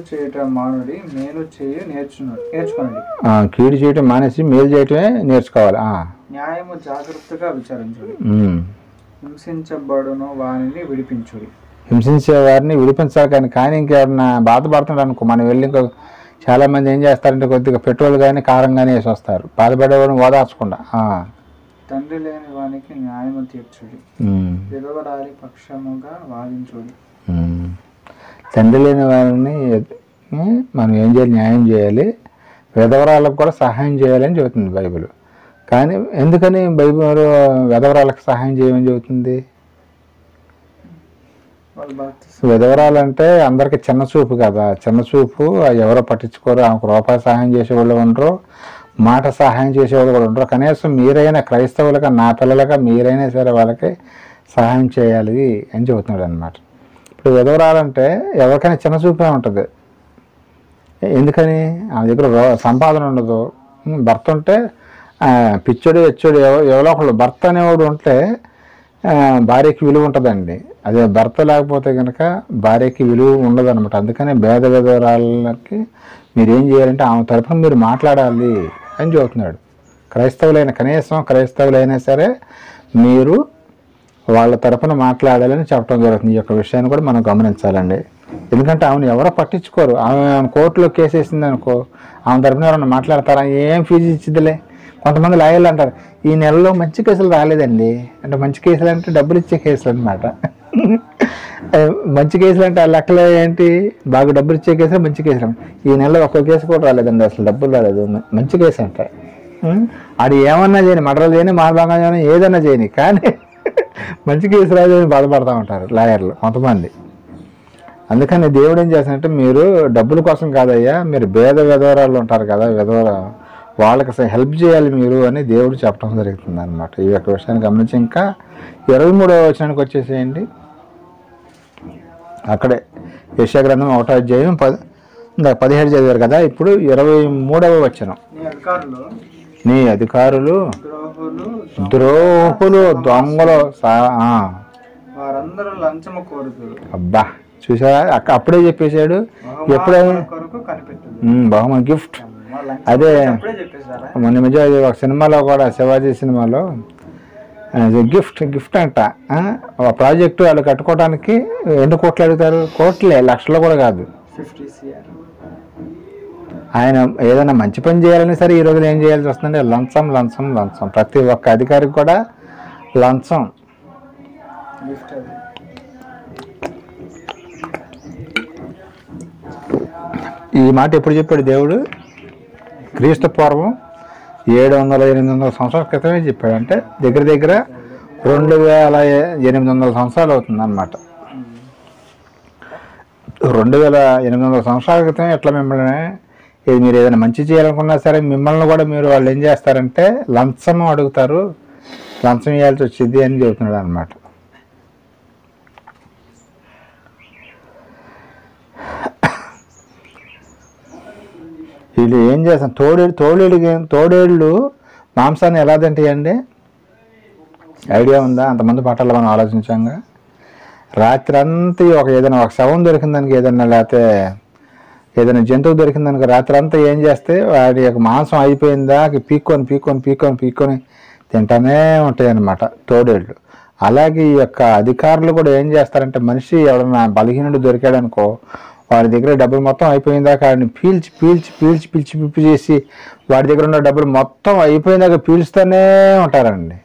చేయుట మానుడి, మేలు చేయ నేర్చుకోండి. కీడు చేయటం మానేసి మేలు చేయటమే నేర్చుకోవాలి. న్యాయము జాగ్రత్తగా విచారించుడి, హింసించబడును వారిని విడిపించుడి. హింసించే వారిని విడిపించాలి. కానీ ఇంకెవరన్నా బాధపడుతున్నాడు అనుకో, మనం వెళ్ళి ఇంకో చాలామంది ఏం చేస్తారంటే కొద్దిగా పెట్రోల్ కానీ కారం కానీ వేసి వస్తారు, బాధపడేవాడిని ఓదార్చకుండా. తండ్రి లేని వానికి న్యాయము తీర్చుడి, విధవరాలి పక్షముగా వాదించుడి. తండ్రి లేని వారిని మనం ఏం చేయాలి? న్యాయం చేయాలి, విధవరాలకు కూడా సహాయం చేయాలని చెబుతుంది బైబిల్. కానీ ఎందుకని బైబిల్ విధవరాలకు సహాయం చేయమని చెబుతుంది? విధవరాలంటే అందరికీ చిన్న చూపు కదా, చిన్న చూపు. ఎవరో పట్టించుకోరు, ఆమెకు రూపాయి సహాయం చేసేవాళ్ళు ఉండరు, మాట సహాయం చేసేవాళ్ళు కూడా ఉండరు. కనీసం మీరైనా క్రైస్తవులుగా, నా పిల్లలుగా మీరైనా సరే వాళ్ళకి సహాయం చేయాలి అని చెబుతున్నాడు అనమాట. ఇప్పుడు విధవరాలంటే ఎవరికైనా చిన్న చూపే ఉంటుంది. ఎందుకని? ఆమె దగ్గర సంపాదన ఉండదు. భర్త ఉంటే పిచ్చోడు ఎచ్చోడు ఎవరో ఒకళ్ళు, భర్త అనేవాడు ఉంటే భార్యకి విలువ ఉంటుందండి. అదే భర్త లేకపోతే కనుక భార్యకి విలువ ఉండదు అనమాట. అందుకనే భేద విధవరాలకి మీరేం చేయాలంటే ఆమె తరఫున మీరు మాట్లాడాలి అని చెబుతున్నాడు. కనీసం క్రైస్తవులైనా సరే మీరు వాళ్ళ తరఫున మాట్లాడాలని చెప్పడం జరుగుతుంది. ఈ యొక్క విషయాన్ని కూడా మనం గమనించాలండి. ఎందుకంటే ఆమెను ఎవరో పట్టించుకోరు. ఆమె కోర్టులో కేసు వేసింది అనుకో, ఆమె తరఫున ఎవరన్నా మాట్లాడతారా? ఏం ఫీజు ఇచ్చిద్దిలే. కొంతమంది లాయర్లు అంటారు, ఈ నెలలో మంచి కేసులు రాలేదండి అంటే, మంచి కేసులు అంటే డబ్బులు ఇచ్చే కేసులు అనమాట. మంచి కేసులు అంటే ఆ లెక్కలు ఏంటి? బాగా డబ్బులు ఇచ్చే కేసులు మంచి కేసులు. ఈ నెలలో ఒక్క కేసు కూడా రాలేదండి, అసలు డబ్బులు రాలేదు, మంచి కేసు అంటే. అది ఏమన్నా చేయని, మర్డర్లు చేయని, మానభంగం చేయని, ఏదన్నా చేయని, కానీ మంచి కేసు రాదని బాధపడుతూ ఉంటారు లాయర్లు కొంతమంది. అందుకని దేవుడు ఏం చేస్తానంటే, మీరు డబ్బుల కోసం కాదయ్యా, మీరు విధవరాలు ఉంటారు కదా, వాళ్ళకి హెల్ప్ చేయాలి మీరు అని దేవుడు చెప్పడం జరుగుతుంది అనమాట. ఈ యొక్క విషయాన్ని గమనించి ఇంకా 23వ వచనానికి వచ్చేసేయండి. అక్కడే యెషయా గ్రంథం 1వ అధ్యాయం 17 చదివారు కదా, ఇప్పుడు 23వ వచనం. నీ అధికారులు ద్రోహులు దొంగలు. వారందరూ లంచము కోరుతారు. అబ్బా చూసారా, అప్పుడే చెప్పేశాడు. ఎప్పుడైనా బహుమతి గిఫ్ట్. అదే మొన్న మధ్య ఒక సినిమాలో కూడా, శివాజీ సినిమాలో గిఫ్ట్ అంట. ఆ ప్రాజెక్టు వాళ్ళు కట్టుకోవడానికి ఎన్ని కోట్లు అడుగుతారు? కోట్లే, లక్షలు కూడా కాదు. ఆయన ఏదైనా మంచి పని చేయాలని సరే ఈ రోజున ఏం చేయాల్సి వస్తుందంటే లంచం. ప్రతి ఒక్క అధికారికి కూడా లంచం. ఈ మాట ఎప్పుడు చెప్పాడు దేవుడు? క్రీస్తు పూర్వం 700-800 సంవత్సరాల క్రితమే చెప్పాడు. అంటే దగ్గర 2800 సంవత్సరాలు అవుతుంది అన్నమాట. 2800 సంవత్సరాల క్రితం ఎట్లా మిమ్మల్ని, ఇది మీరు ఏదైనా మంచి చేయాలనుకున్నా సరే మిమ్మల్ని కూడా మీరు వాళ్ళు ఏం చేస్తారంటే లంచం అడుగుతారు, లంచం ఇవ్వాల్సి వచ్చింది అని చెబుతున్నాడు అనమాట. వీళ్ళు ఏం చేస్తాం, తోడేళ్ళు మాంసాన్ని ఎలా తింటాయండి? ఐడియా ఉందా? అంతమంది పట్టాలి మనం ఆలోచించాంగా. రాత్రి అంతా ఏదైనా ఒక శవం దొరికిందానికి, ఏదైనా లేకపోతే ఏదైనా జంతువు దొరికిందానికి రాత్రి అంతా ఏం చేస్తే వాడి యొక్క మాంసం అయిపోయిందా పీక్కొని తింటానే ఉంటాయి అన్నమాట తోడేళ్ళు. అలాగే ఈ యొక్క అధికారులు కూడా ఏం చేస్తారంటే, మనిషి ఎవడన్నా బలహీనుడు దొరికాడనుకో, వాడి దగ్గర డబ్బులు మొత్తం అయిపోయిందాక వాడిని పిలిచి చేసి వాడి దగ్గర ఉన్న డబ్బులు మొత్తం అయిపోయిందాక పీల్చుతూనే ఉంటారండి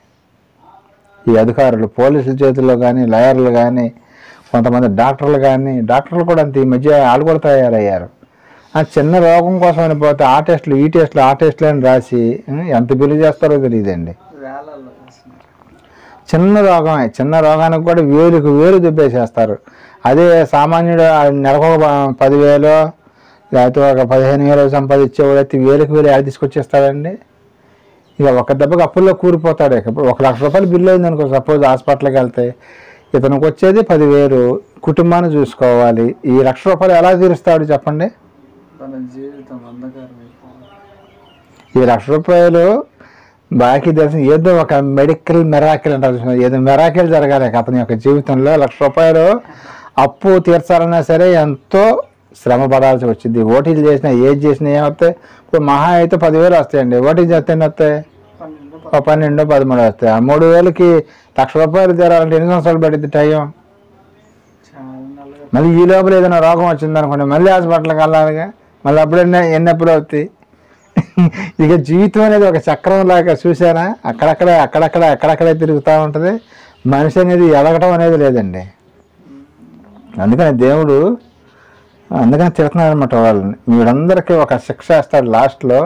ఈ అధికారులు. పోలీసుల చేతుల్లో కానీ, లాయర్లు కానీ, కొంతమంది డాక్టర్లు కూడా అంత ఈ మధ్య వాళ్ళు కూడా తయారయ్యారు. ఆ చిన్న రోగం కోసం అని పోతే ఆ టెస్టులు అని రాసి ఎంత బిల్లు చేస్తారో తెలియదండి. చిన్న రోగానికి కూడా వేలు దుబ్బేసేస్తారు. అదే సామాన్యుడు నెలకు 10,000 లేకపోతే ఒక 15,000 సంపాదించేవాడైతే వేలకు యాడ్ తీసుకొచ్చేస్తాడండి. ఇక ఒక దెబ్బకి అప్పుల్లో కూరిపోతాడు. ఇప్పుడు 1,00,000 రూపాయలు బిల్లు అయింది అనుకో, సపోజ్ హాస్పిటల్కి వెళ్తే ఇతనికి వచ్చేది 10,000, కుటుంబాన్ని చూసుకోవాలి. ఈ 1,00,000 రూపాయలు ఎలా తీరుస్తాడు చెప్పండి? ఈ 1,00,000 రూపాయలు బాకీ తెలిసిన ఏదో ఒక మెడికల్ మెరాకిల్ అంటారు, ఏదో మెరాకిల్ జరగాలి అతని యొక్క జీవితంలో. 1,00,000 రూపాయలు అప్పు తీర్చాలన్నా సరే ఎంతో శ్రమ పడాల్సి వచ్చింది. ఓటీలు చేసినా ఏది చేసినా ఏమవుతాయి? ఇప్పుడు మహా అయితే 10,000 వస్తాయండి. ఓటీలు చేస్తే ఎన్ని వస్తాయి? 12, 13 వస్తాయి. ఆ 3,000కి 1,00,000 రూపాయలు తీరాలంటే ఎన్ని సంవత్సరాలు పడుద్ది టైం? మళ్ళీ ఈ లోపల ఏదైనా రోగం వచ్చింది అనుకోండి, మళ్ళీ హాస్పిటల్కి వెళ్ళాలిగా, మళ్ళీ అప్పుడు ఎన్ని అప్పులు అవుతాయి? ఇక జీవితం అనేది ఒక చక్రం లాగా చూసానా, అక్కడక్కడే తిరుగుతూ ఉంటుంది. మనిషి అనేది ఎదగటం అనేది లేదండి. అందుకని దేవుడు తిడుతున్నాడు అనమాట వాళ్ళని. వీళ్ళందరికీ ఒక శిక్ష వేస్తాడు లాస్ట్లో.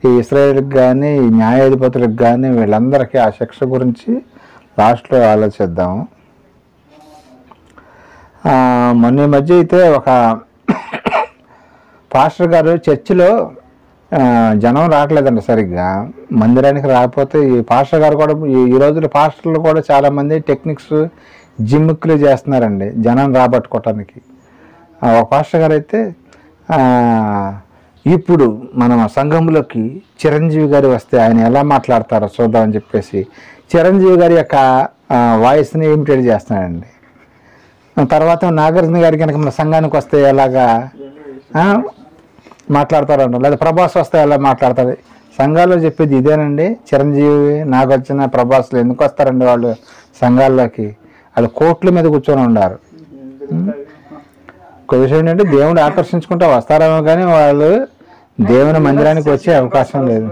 ఈ ఇశ్రాయేలుకి కానీ, ఈ న్యాయాధిపతులకు కానీ, వీళ్ళందరికీ ఆ శిక్ష గురించి లాస్ట్లో ఆలోచిద్దాము. మొన్న మధ్య అయితే ఒక పాస్టర్ గారు చర్చిలో జనం రావట్లేదండి సరిగ్గా, మందిరానికి రాకపోతే ఈ పాస్టర్ గారు కూడా, ఈ రోజుల్లో పాస్టర్లు కూడా చాలామంది టెక్నిక్స్ జిమ్ముక్లు చేస్తున్నారండి జనం రాబట్టుకోవటానికి. ఒక పాస్టర్ గారు అయితే ఇప్పుడు మన సంఘంలోకి చిరంజీవి గారు వస్తే ఆయన ఎలా మాట్లాడతారో చూద్దామని చెప్పేసి చిరంజీవి గారి యొక్క వాయిస్ని ఇమిటేట్ చేస్తున్నాడండి. తర్వాత నాగార్జున గారి కనుక మన సంఘానికి వస్తే ఎలాగా మాట్లాడతారంట, లేదా ప్రభాస్ వస్తే ఎలా మాట్లాడతారు? సంఘాల్లో చెప్పేది ఇదేనండి. చిరంజీవి, నాగార్జున, ప్రభాస్లు ఎందుకు వస్తారండి వాళ్ళు సంఘాల్లోకి? వాళ్ళు కోట్ల మీద కూర్చొని ఉన్నారు. ఒక విషయం ఏంటంటే, దేవుడు ఆకర్షించుకుంటూ వస్తారేమో కానీ వాళ్ళు దేవుని మందిరానికి వచ్చే అవకాశం లేదు.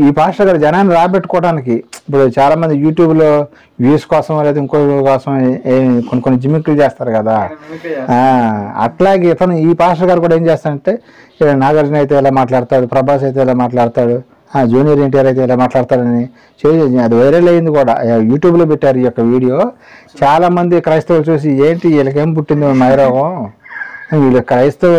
ఈ పాస్టర్ గారు జనాన్ని రాబెట్టుకోవడానికి ఇప్పుడు చాలామంది యూట్యూబ్లో వ్యూస్ కోసం లేదా ఇంకో కోసం కొన్ని జిమ్మిక్లు చేస్తారు కదా, అట్లాగే ఇతను ఈ పాస్టర్ గారు కూడా ఏం చేస్తాడంటే, నాగార్జున అయితే ఎలా మాట్లాడతాడు, ప్రభాస్ అయితే ఎలా మాట్లాడతాడు, జూనియర్ ఎన్టీఆర్ అయితే ఎలా మాట్లాడతాడని అది వైరల్ అయింది కూడా. యూట్యూబ్లో పెట్టారు ఈ యొక్క వీడియో. చాలామంది క్రైస్తవులు చూసి ఏంటి వీళ్ళకేం పుట్టింది మైరోగం, వీళ్ళు క్రైస్తవ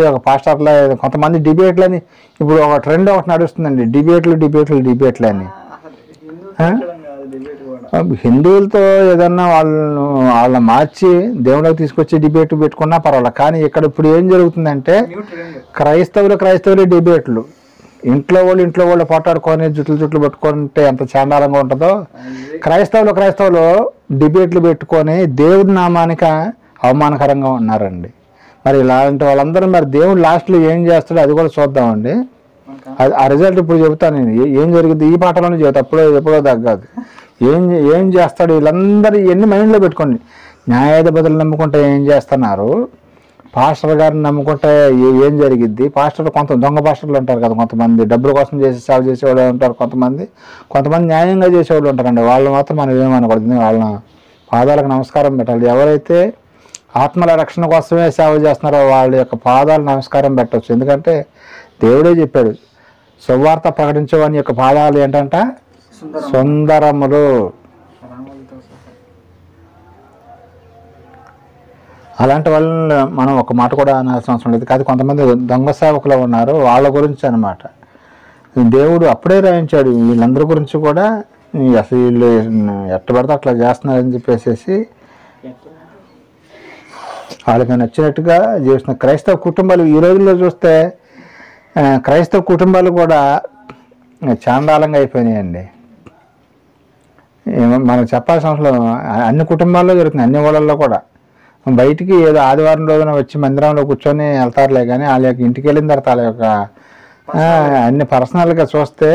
యొక్క పాస్టర్ల కొంతమంది డిబేట్లని ఇప్పుడు ఒక ట్రెండ్ ఒకటి నడుస్తుందండి, డిబేట్లు అని. హిందువులతో ఏదన్నా వాళ్ళని మార్చి దేవుళ్ళకి తీసుకొచ్చి డిబేట్ పెట్టుకున్నా పర్వాలేదు. కానీ ఇక్కడ ఇప్పుడు ఏం జరుగుతుందంటే, క్రైస్తవులు డిబేట్లు, ఇంట్లో వాళ్ళు పోటాడుకొని జుట్లు పట్టుకుంటే ఎంత చాండాలంగా ఉంటుందో, క్రైస్తవులు డిబేట్లు పెట్టుకొని దేవుడి నామానికి అవమానకరంగా ఉన్నారండి. మరి ఇలాంటి వాళ్ళందరూ మరి దేవుడు లాస్ట్లో ఏం చేస్తాడో అది కూడా చూద్దామండి. ఆ రిజల్ట్ ఇప్పుడు చెబుతాను నేను. ఏం జరిగింది ఈ పాటలోనే చెబుతా, ఎప్పుడో తగ్గదు. ఏం చేస్తాడు వీళ్ళందరూ ఎన్ని మైండ్లో పెట్టుకోండి. న్యాయాధిపతులు నమ్ముకుంటే ఏం చేస్తున్నారు, పాస్టర్ గారిని నమ్ముకుంటే ఏం జరిగిద్ది. దొంగ పాస్టర్లు ఉంటారు కదా, కొంతమంది డబ్బుల కోసం సేవ చేసేవాళ్ళు ఉంటారు, కొంతమంది న్యాయంగా చేసేవాళ్ళు ఉంటారండి. వాళ్ళు మాత్రం మనం ఏమనకూడదు, వాళ్ళ పాదాలకు నమస్కారం పెట్టాలి. ఎవరైతే ఆత్మల రక్షణ కోసమే సేవ చేస్తున్నారో వాళ్ళ యొక్క పాదాలు నమస్కారం పెట్టవచ్చు. ఎందుకంటే దేవుడే చెప్పాడు, సువార్త ప్రకటించేవాని యొక్క పాదాలు ఏంటంట సుందరములు. అలాంటి వాళ్ళని మనం ఒక మాట కూడా అనాల్సిన అవసరం లేదు. కాదు కొంతమంది దొంగ సేవకులు ఉన్నారు, వాళ్ళ గురించి అనమాట దేవుడు అప్పుడే రాయించాడు. వీళ్ళందరి గురించి కూడా అసలు వీళ్ళు ఎట్ట పడితే అట్లా చేస్తున్నారని చెప్పేసి వాళ్ళకి నచ్చినట్టుగా జీవిస్తున్న క్రైస్తవ కుటుంబాలు ఈ రోజుల్లో చూస్తే క్రైస్తవ కుటుంబాలు కూడా చాండాలంగా అయిపోయినాయండి. మనకు చెప్పాల్సిన అవసరం అన్ని కుటుంబాల్లో జరుగుతుంది, అన్ని ఊళ్ళల్లో కూడా. బయటికి ఏదో ఆదివారం రోజున వచ్చి మందిరంలో కూర్చొని వెళ్తారులే కానీ వాళ్ళ యొక్క ఇంటికి వెళ్ళిన తర్వాత వాళ్ళ యొక్క అన్ని పర్సనల్గా చూస్తే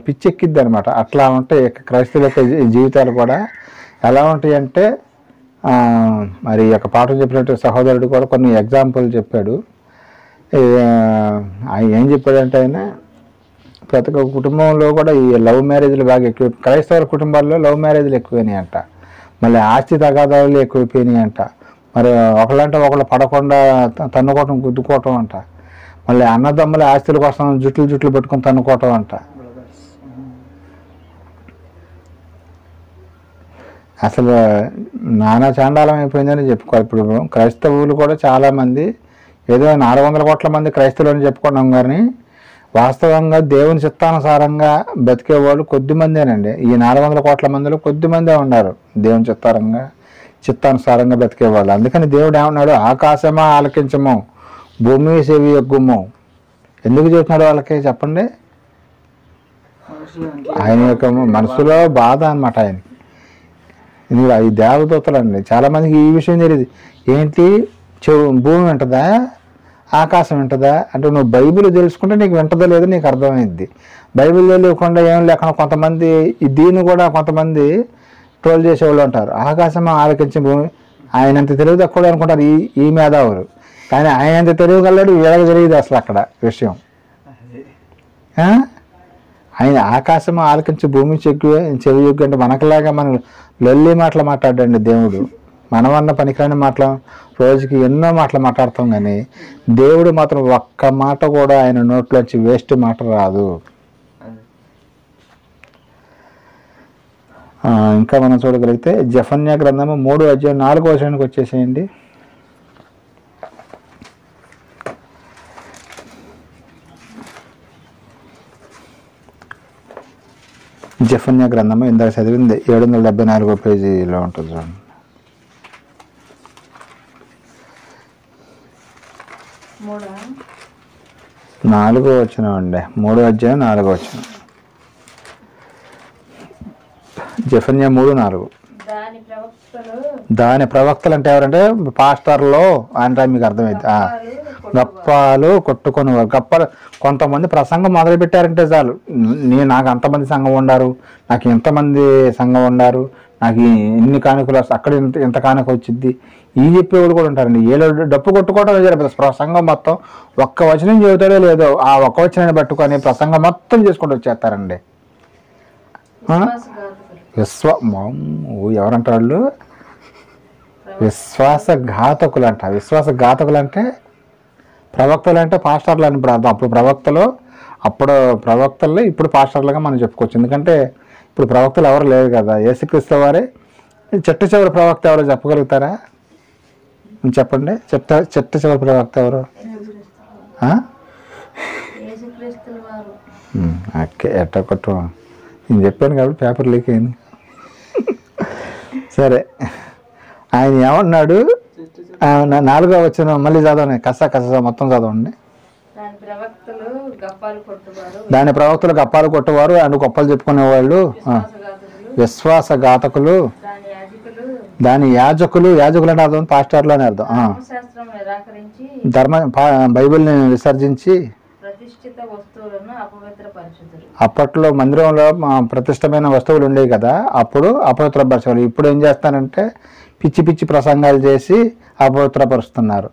పిచ్చెక్కిద్ది అనమాట. అట్లా ఉంటాయి క్రైస్తవుల యొక్క జీవితాలు కూడా. ఎలా ఉంటాయి అంటే మరి యొక్క పాఠం చెప్పినట్టు సహోదరుడు కూడా కొన్ని ఎగ్జాంపుల్ చెప్పాడు. ఆయన ఏం చెప్పాడంటే ఆయన ప్రతి ఒక్క కుటుంబంలో కూడా ఈ లవ్ మ్యారేజ్లు బాగా ఎక్కువ, క్రైస్తవ కుటుంబాల్లో లవ్ మ్యారేజ్లు ఎక్కువైనాయి అంట. మళ్ళీ ఆస్తి తగాదాలు ఎక్కువైపోయినాయి అంట. మరి ఒకళ్ళంటే ఒకళ్ళు పడకుండా తన్నుకోవటం గుద్దుకోవటం అంట. మళ్ళీ అన్నదమ్ముల ఆస్తుల కోసం జుట్లు పెట్టుకొని తన్నుకోవటం అంట. అసలు నానా చాండాలం అయిపోయిందని చెప్పుకోవాలి. ఇప్పుడు క్రైస్తవులు కూడా చాలామంది ఏదో 400 కోట్ల మంది క్రైస్తవులు అని చెప్పుకున్నాం కానీ వాస్తవంగా దేవుని చిత్తానుసారంగా బతికేవాళ్ళు కొద్దిమందేనండి. ఈ 400 కోట్ల మందిలో కొద్దిమందే ఉన్నారు దేవుని చిత్తానుసారంగా బతికేవాళ్ళు. అందుకని దేవుడు ఏమన్నాడు, ఆకాశమా ఆలకించము, భూమి చెవి యొగ్గుము. ఎందుకు చెప్తున్నాడు వాళ్ళకి చెప్పండి? ఆయన యొక్క మనసులో బాధ అనమాట ఆయనకి. ఇది ఈ దేవదూతలు అండి. చాలామందికి ఈ విషయం తెలియదు. ఏంటి భూమి వింటదా, ఆకాశం వింటదా అంటే నువ్వు బైబిల్ తెలుసుకుంటే నీకు వింటదో లేదో నీకు అర్థమైంది. బైబిల్ తెలియకుండా ఏం లేకుండా కొంతమంది దీన్ని కూడా కొంతమంది ట్రోల్ చేసేవాళ్ళు ఉంటారు. ఆకాశం ఆలకించే భూమి, ఆయనంత తెలివి తక్కువ అనుకుంటారు ఈ మేధావులు. కానీ ఆయనంత తెలియగలడు, వీళ్ళకి తెలియదు అసలు అక్కడ విషయం. ఆయన ఆకాశం ఆలకించి భూమి చెవి యొగ్గు అంటే మనకులాగా మనం లొల్లి మాటలు మాట్లాడండి దేవుడు. మనమన్న పనికిరాని మాటలు రోజుకి ఎన్నో మాటలు మాట్లాడతాం కానీ దేవుడు మాత్రం ఒక్క మాట కూడా ఆయన నోట్లోంచి వేస్ట్ మాట రాదు. ఇంకా మనం చూడగలిగితే జెఫన్యా గ్రంథము 3:4 వచ్చేసేయండి. జెఫన్యా గ్రంథము ఇందాక చదివింది 774 పేజీలో ఉంటుంది చూడండి. 4వ వచనం అండి, 3:4 జెఫన్యా 3:4. దాని ప్రవక్తలు అంటే ఎవరంటే పాస్టర్లో అంటే మీకు అర్థమైంది. గప్పాలు కొట్టుకొనివారు. గప్పాలు కొంతమంది ప్రసంగం మొదలు పెట్టారంటే చాలు, నాకు అంతమంది సంఘం ఉండారు, నాకు ఎంతమంది సంఘం ఉండారు, నాకు ఇన్ని కానుకలు వస్తాయి, అక్కడ ఇంత కానుక వచ్చింది, ఈ చెప్పేవాళ్ళు కూడా ఉంటారండి. ఏదో డప్పు కొట్టుకోవడం జరిగింది. ప్రసంగం మొత్తం ఒక్క వచనం చెబుతాడో లేదో ఆ ఒక్క వచనాన్ని పట్టుకొని ప్రసంగం మొత్తం చేసుకుంటూ వచ్చేస్తారండి. ఎవరంటారు వాళ్ళు? విశ్వాసఘాతకులు అంట. విశ్వాసఘాతకులు అంటే ప్రవక్తలు అంటే పాస్టర్లు అని ఇప్పుడు అర్థం. అప్పుడు ప్రవక్తల్లో ఇప్పుడు పాస్టర్లుగా మనం చెప్పుకోవచ్చు. ఎందుకంటే ఇప్పుడు ప్రవక్తలు ఎవరు లేరు కదా, యేసుక్రీస్తు వారే చిట్ట చివరి ప్రవక్త ఎవరో చెప్పగలుగుతారా? చెప్పండి, చిట్ట చివరి ప్రవక్త ఎవరు? ఓకే, ఎట్టకొట్టు నేను చెప్పాను కాబట్టి పేపర్ లీక్ అయింది. సరే, ఆయన ఏమన్నాడు? 4వ వచనం మళ్ళీ చదవండి, కస మొత్తం చదవండి. దాని ప్రవక్తలు గప్పాలు కొట్టేవారు, అండ్ గొప్పలు చెప్పుకునేవాళ్ళు విశ్వాసఘాతకులు, దాని యాజకులు అంటే అర్థం పాస్టర్లు అని అర్థం. బైబిల్ని విసర్జించి అప్పట్లో మందిరంలో ప్రతిష్టమైన వస్తువులు ఉండేవి కదా, అప్పుడు అపవిత్రపరచాలి. ఇప్పుడు ఏం చేస్తారంటే పిచ్చి ప్రసంగాలు చేసి అపవిత్రపరుస్తున్నారు.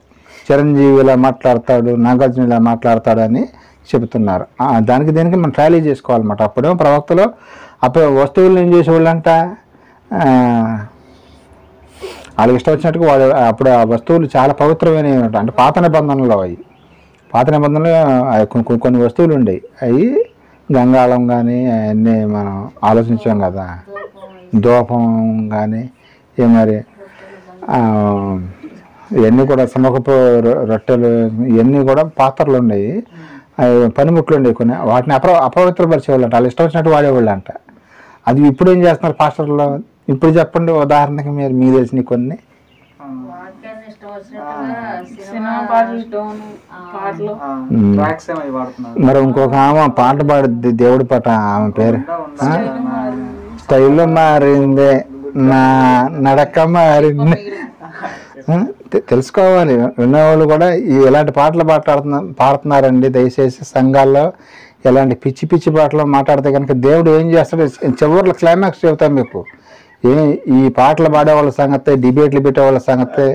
చిరంజీవి ఇలా మాట్లాడతాడు, నాగార్జున ఇలా మాట్లాడతాడు అని చెబుతున్నారు. దానికి దీనికి మనం ట్రాలీ చేసుకోవాలన్నమాట. అప్పుడేమో ప్రవక్తలు వస్తువులు ఏం చేసేవాళ్ళంట, వాళ్ళకి ఇష్టం వచ్చినట్టుగా వాళ్ళు అప్పుడు ఆ వస్తువులు చాలా పవిత్రమైనవి అంటే పాత నిబంధనలు కొన్ని వస్తువులు ఉండేవి. అవి గంగాళం కానీ అవన్నీ మనం ఆలోచించాం కదా, ధూపం కానీ మరి ఇవన్నీ కూడా సమకపు రొట్టెలు ఇవన్నీ కూడా పాత్రలు ఉండేవి, పనిముట్లు ఉండేవి. కొన్ని వాటిని అపవిత్రపరిచేవాళ్ళు అంట, వాళ్ళు ఇష్టం వచ్చినట్టు వాడేవాళ్ళు అంట. అది ఇప్పుడు ఏం చేస్తున్నారు పాస్టర్లో? ఇప్పుడు చెప్పండి ఉదాహరణకి, మీకు తెలిసిన కొన్ని. ఇష్టం వచ్చినట్టుగా సినిమా పాటలు టోన్ పాటలు ట్రాక్స్ ఏమో అవి వాడుతున్నారు. మరి ఇంకొక ఆమె పాట పాడుద్ది దేవుడి పాట, ఆమె పేరు స్టైల్ మారిందే నా నడక మారింది. తెలుసుకోవాలి విన్నవాళ్ళు కూడా ఇలాంటి పాటలు పాడుతున్నారండి. దయచేసి సంఘాల్లో ఇలాంటి పిచ్చి పిచ్చి పాటలు మాట్లాడితే కనుక దేవుడు ఏం చేస్తాడు చివరిలో క్లైమాక్స్ చెబుతాం మీకు. ఈ పాటలు పాడేవాళ్ళ సంగతి, డిబేట్లు పెట్టేవాళ్ళ సంగతి,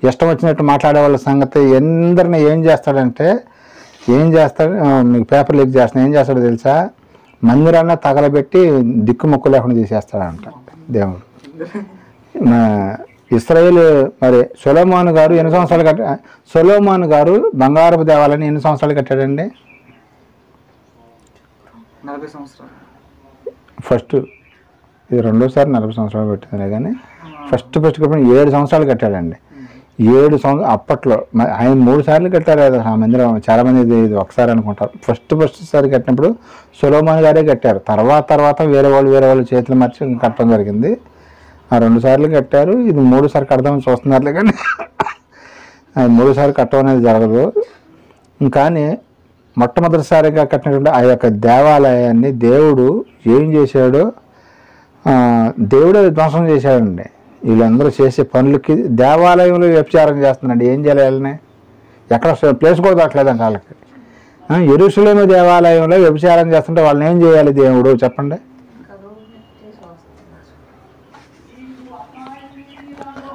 ఇష్టం వచ్చినట్టు మాట్లాడే వాళ్ళ సంగతి ఎందరిని ఏం చేస్తాడు మీకు పేపర్ లీక్ చేస్తాను. ఏం చేస్తాడో తెలుసా? మందిరాన్న తగలబెట్టి దిక్కుమొక్కు లేకుండా తీసేస్తాడంట దేవుడు. ఇశ్రాయేలు మరి సొలొమోను గారు ఎన్ని సంవత్సరాలు సొలొమోను గారు బంగారపు దేవాలని ఎన్ని సంవత్సరాలు కట్టాడండి? 40 సంవత్సరాలు. ఫస్ట్ ఇది రెండోసారి 40 సంవత్సరాలు పెట్టింది కానీ ఫస్ట్ 7 సంవత్సరాలు కట్టాడండి. 7 సంవత్సరాలు అప్పట్లో ఆయన 3 సార్లు కట్టారు కదా ఆ మందిరం. చాలామంది ఇది ఒకసారి అనుకుంటారు. ఫస్ట్ సారి కట్టినప్పుడు సొలొమోను గారే కట్టారు. తర్వాత వేరే వాళ్ళు చేతులు మార్చి కట్టడం జరిగింది. ఆ 2 సార్లు కట్టారు. ఇది 3 సార్లు కడదామని చూస్తున్నారు కానీ 3 సార్లు కట్టడం అనేది జరగదు. కానీ మొట్టమొదటిసారిగా కట్టినటువంటి ఆ యొక్క దేవాలయాన్ని దేవుడు ఏం చేశాడో దేవుడే ధ్వంసం చేశాడండి. వీళ్ళందరూ చేసే పనులకి దేవాలయంలో వ్యభిచారం చేస్తున్నాడు. ఏం చేయాలి? ఎక్కడ ప్లేస్ కూడా దొరకలేదండి వాళ్ళకి. యెరూషలేము దేవాలయంలో వ్యభిచారం చేస్తుంటే వాళ్ళని ఏం చేయాలి దేవుడు చెప్పండి?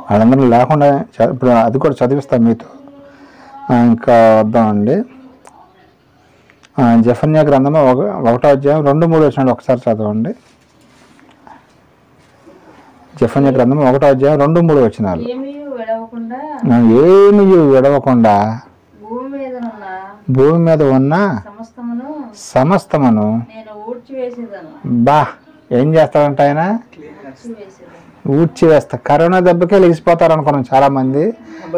వాళ్ళందరూ లేకుండా ఇప్పుడు అది కూడా చదివిస్తాం మీతో. ఇంకా వద్దామండి. జెఫన్యా గ్రంథము 1వ అధ్యాయం 2-3 వచ్చినాడు ఒకసారి చదవండి. జెఫన్యా గ్రంథం 1వ అధ్యాయం 2-3 వచ్చినాలు. ఏమీ విడవకుండా భూమి మీద ఉన్న సమస్తమును బా ఏం చేస్తాడంట ఆయన? ఊడ్చివేస్తా. కరోనా దెబ్బకే లెగిసిపోతారు అనుకున్నాం చాలా మంది.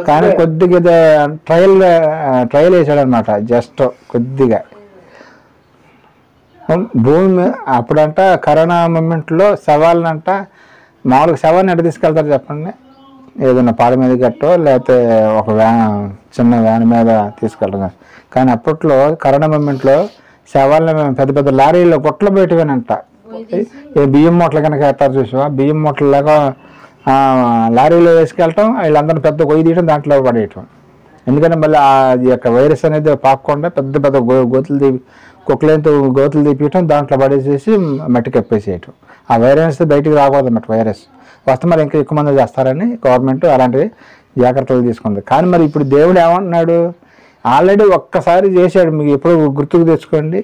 కానీ కొద్దిగా ట్రయల్ వేసాడు అనమాట. జస్ట్ కొద్దిగా భూమి అప్పుడంట కరోనా మూమెంట్లో శవాలనంట మామూలుగా శవాన్ని ఎట్లా తీసుకెళ్తారు చెప్పండి? ఏదైనా పాల మీద గట్టో లేకపోతే ఒక చిన్న వ్యాన్ మీద తీసుకెళ్తాం. కానీ అప్పట్లో కరోనా మూమెంట్లో శవాలని పెద్ద పెద్ద లారీలో గుట్టలు పెట్టివేనంట. బియ్యం మూటలు కనుక వేస్తారు చూసావా? బియ్యం మూటలాగా లారీలో వేసుకెళ్ళటం, వీళ్ళందరినీ పెద్ద గొయ్యి తీయటం, దాంట్లో పడేయటం. ఎందుకంటే మళ్ళీ ఆ యొక్క వైరస్ అనేది పాకకుండా పెద్ద పెద్ద గోతులు తీపియటం, దాంట్లో పడేసేసి మట్టి కప్పేసేయటం. ఆ వైరస్ బయటికి రాకూడదు అన్నమాట. వైరస్ వస్తే మరి ఇంకా ఎక్కువ మంది చేస్తారని గవర్నమెంట్ అలాంటివి జాగ్రత్తలు తీసుకుంది. కానీ మరి ఇప్పుడు దేవుడు ఏమంటున్నాడు? ఆల్రెడీ ఒక్కసారి చేశాడు. మీకు ఎప్పుడు గుర్తుకు తెచ్చుకోండి.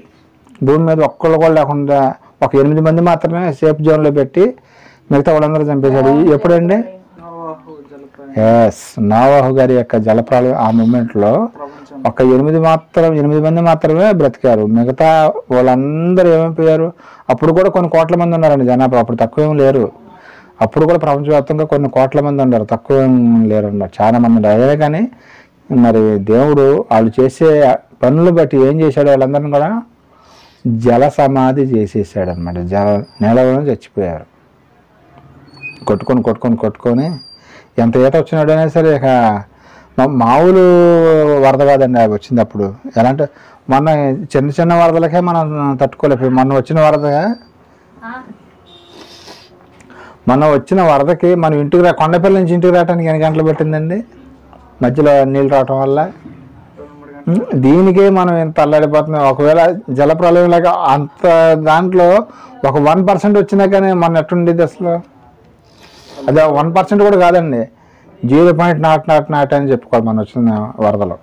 భూమి మీద ఒక్కళ్ళు కూడా లేకుండా ఒక 8 మంది మాత్రమే సేఫ్ జోన్లో పెట్టి మిగతా వాళ్ళందరూ చంపేశాడు. ఎప్పుడండి? నోవాహు గారి యొక్క జలప్రాలయం ఆ మూమెంట్లో ఒక 8 మంది మాత్రమే బ్రతికారు. మిగతా వాళ్ళందరూ ఏమైపోయారు? అప్పుడు కూడా కొన్ని కోట్ల మంది ఉన్నారండి జనాభా. అప్పుడు తక్కువ ఏం లేరు. అప్పుడు కూడా ప్రపంచవ్యాప్తంగా కొన్ని కోట్ల మంది ఉన్నారు. తక్కువ ఏం లేరు అన్నారు, చాలా మంది ఉన్నారు. అదే కానీ మరి దేవుడు వాళ్ళు చేసే పనులు బట్టి ఏం చేశాడు? వాళ్ళందరినీ కూడా జల సమాధి చేసేసాడు అనమాట. నేలలో చచ్చిపోయారు. కొట్టుకొని ఎంత ఈత వచ్చినాడు అయినా సరే ఇక మామూలు వరద కాదండి అది వచ్చింది. అప్పుడు ఎలా అంటే మొన్న చిన్న వరదలకే మనం తట్టుకోలేకపోయి మొన్న వచ్చిన వరదకి మనం ఇంటికి కొండపల్లి నుంచి ఇంటికి రావడానికి ఎన్ని గంటలు పట్టిందండి? మధ్యలో నీళ్ళు రావటం వల్ల దీనికే మనం ఎంత అల్లాడిపోతున్నాం. ఒకవేళ జలప్రలయం లాగా అంత దాంట్లో ఒక 1% వచ్చినా కానీ మన ఎట్టుండేది అసలు? అదే 1% కూడా కాదండి, 0.0 అని చెప్పుకోవాలి మనం వచ్చిన వరదలో.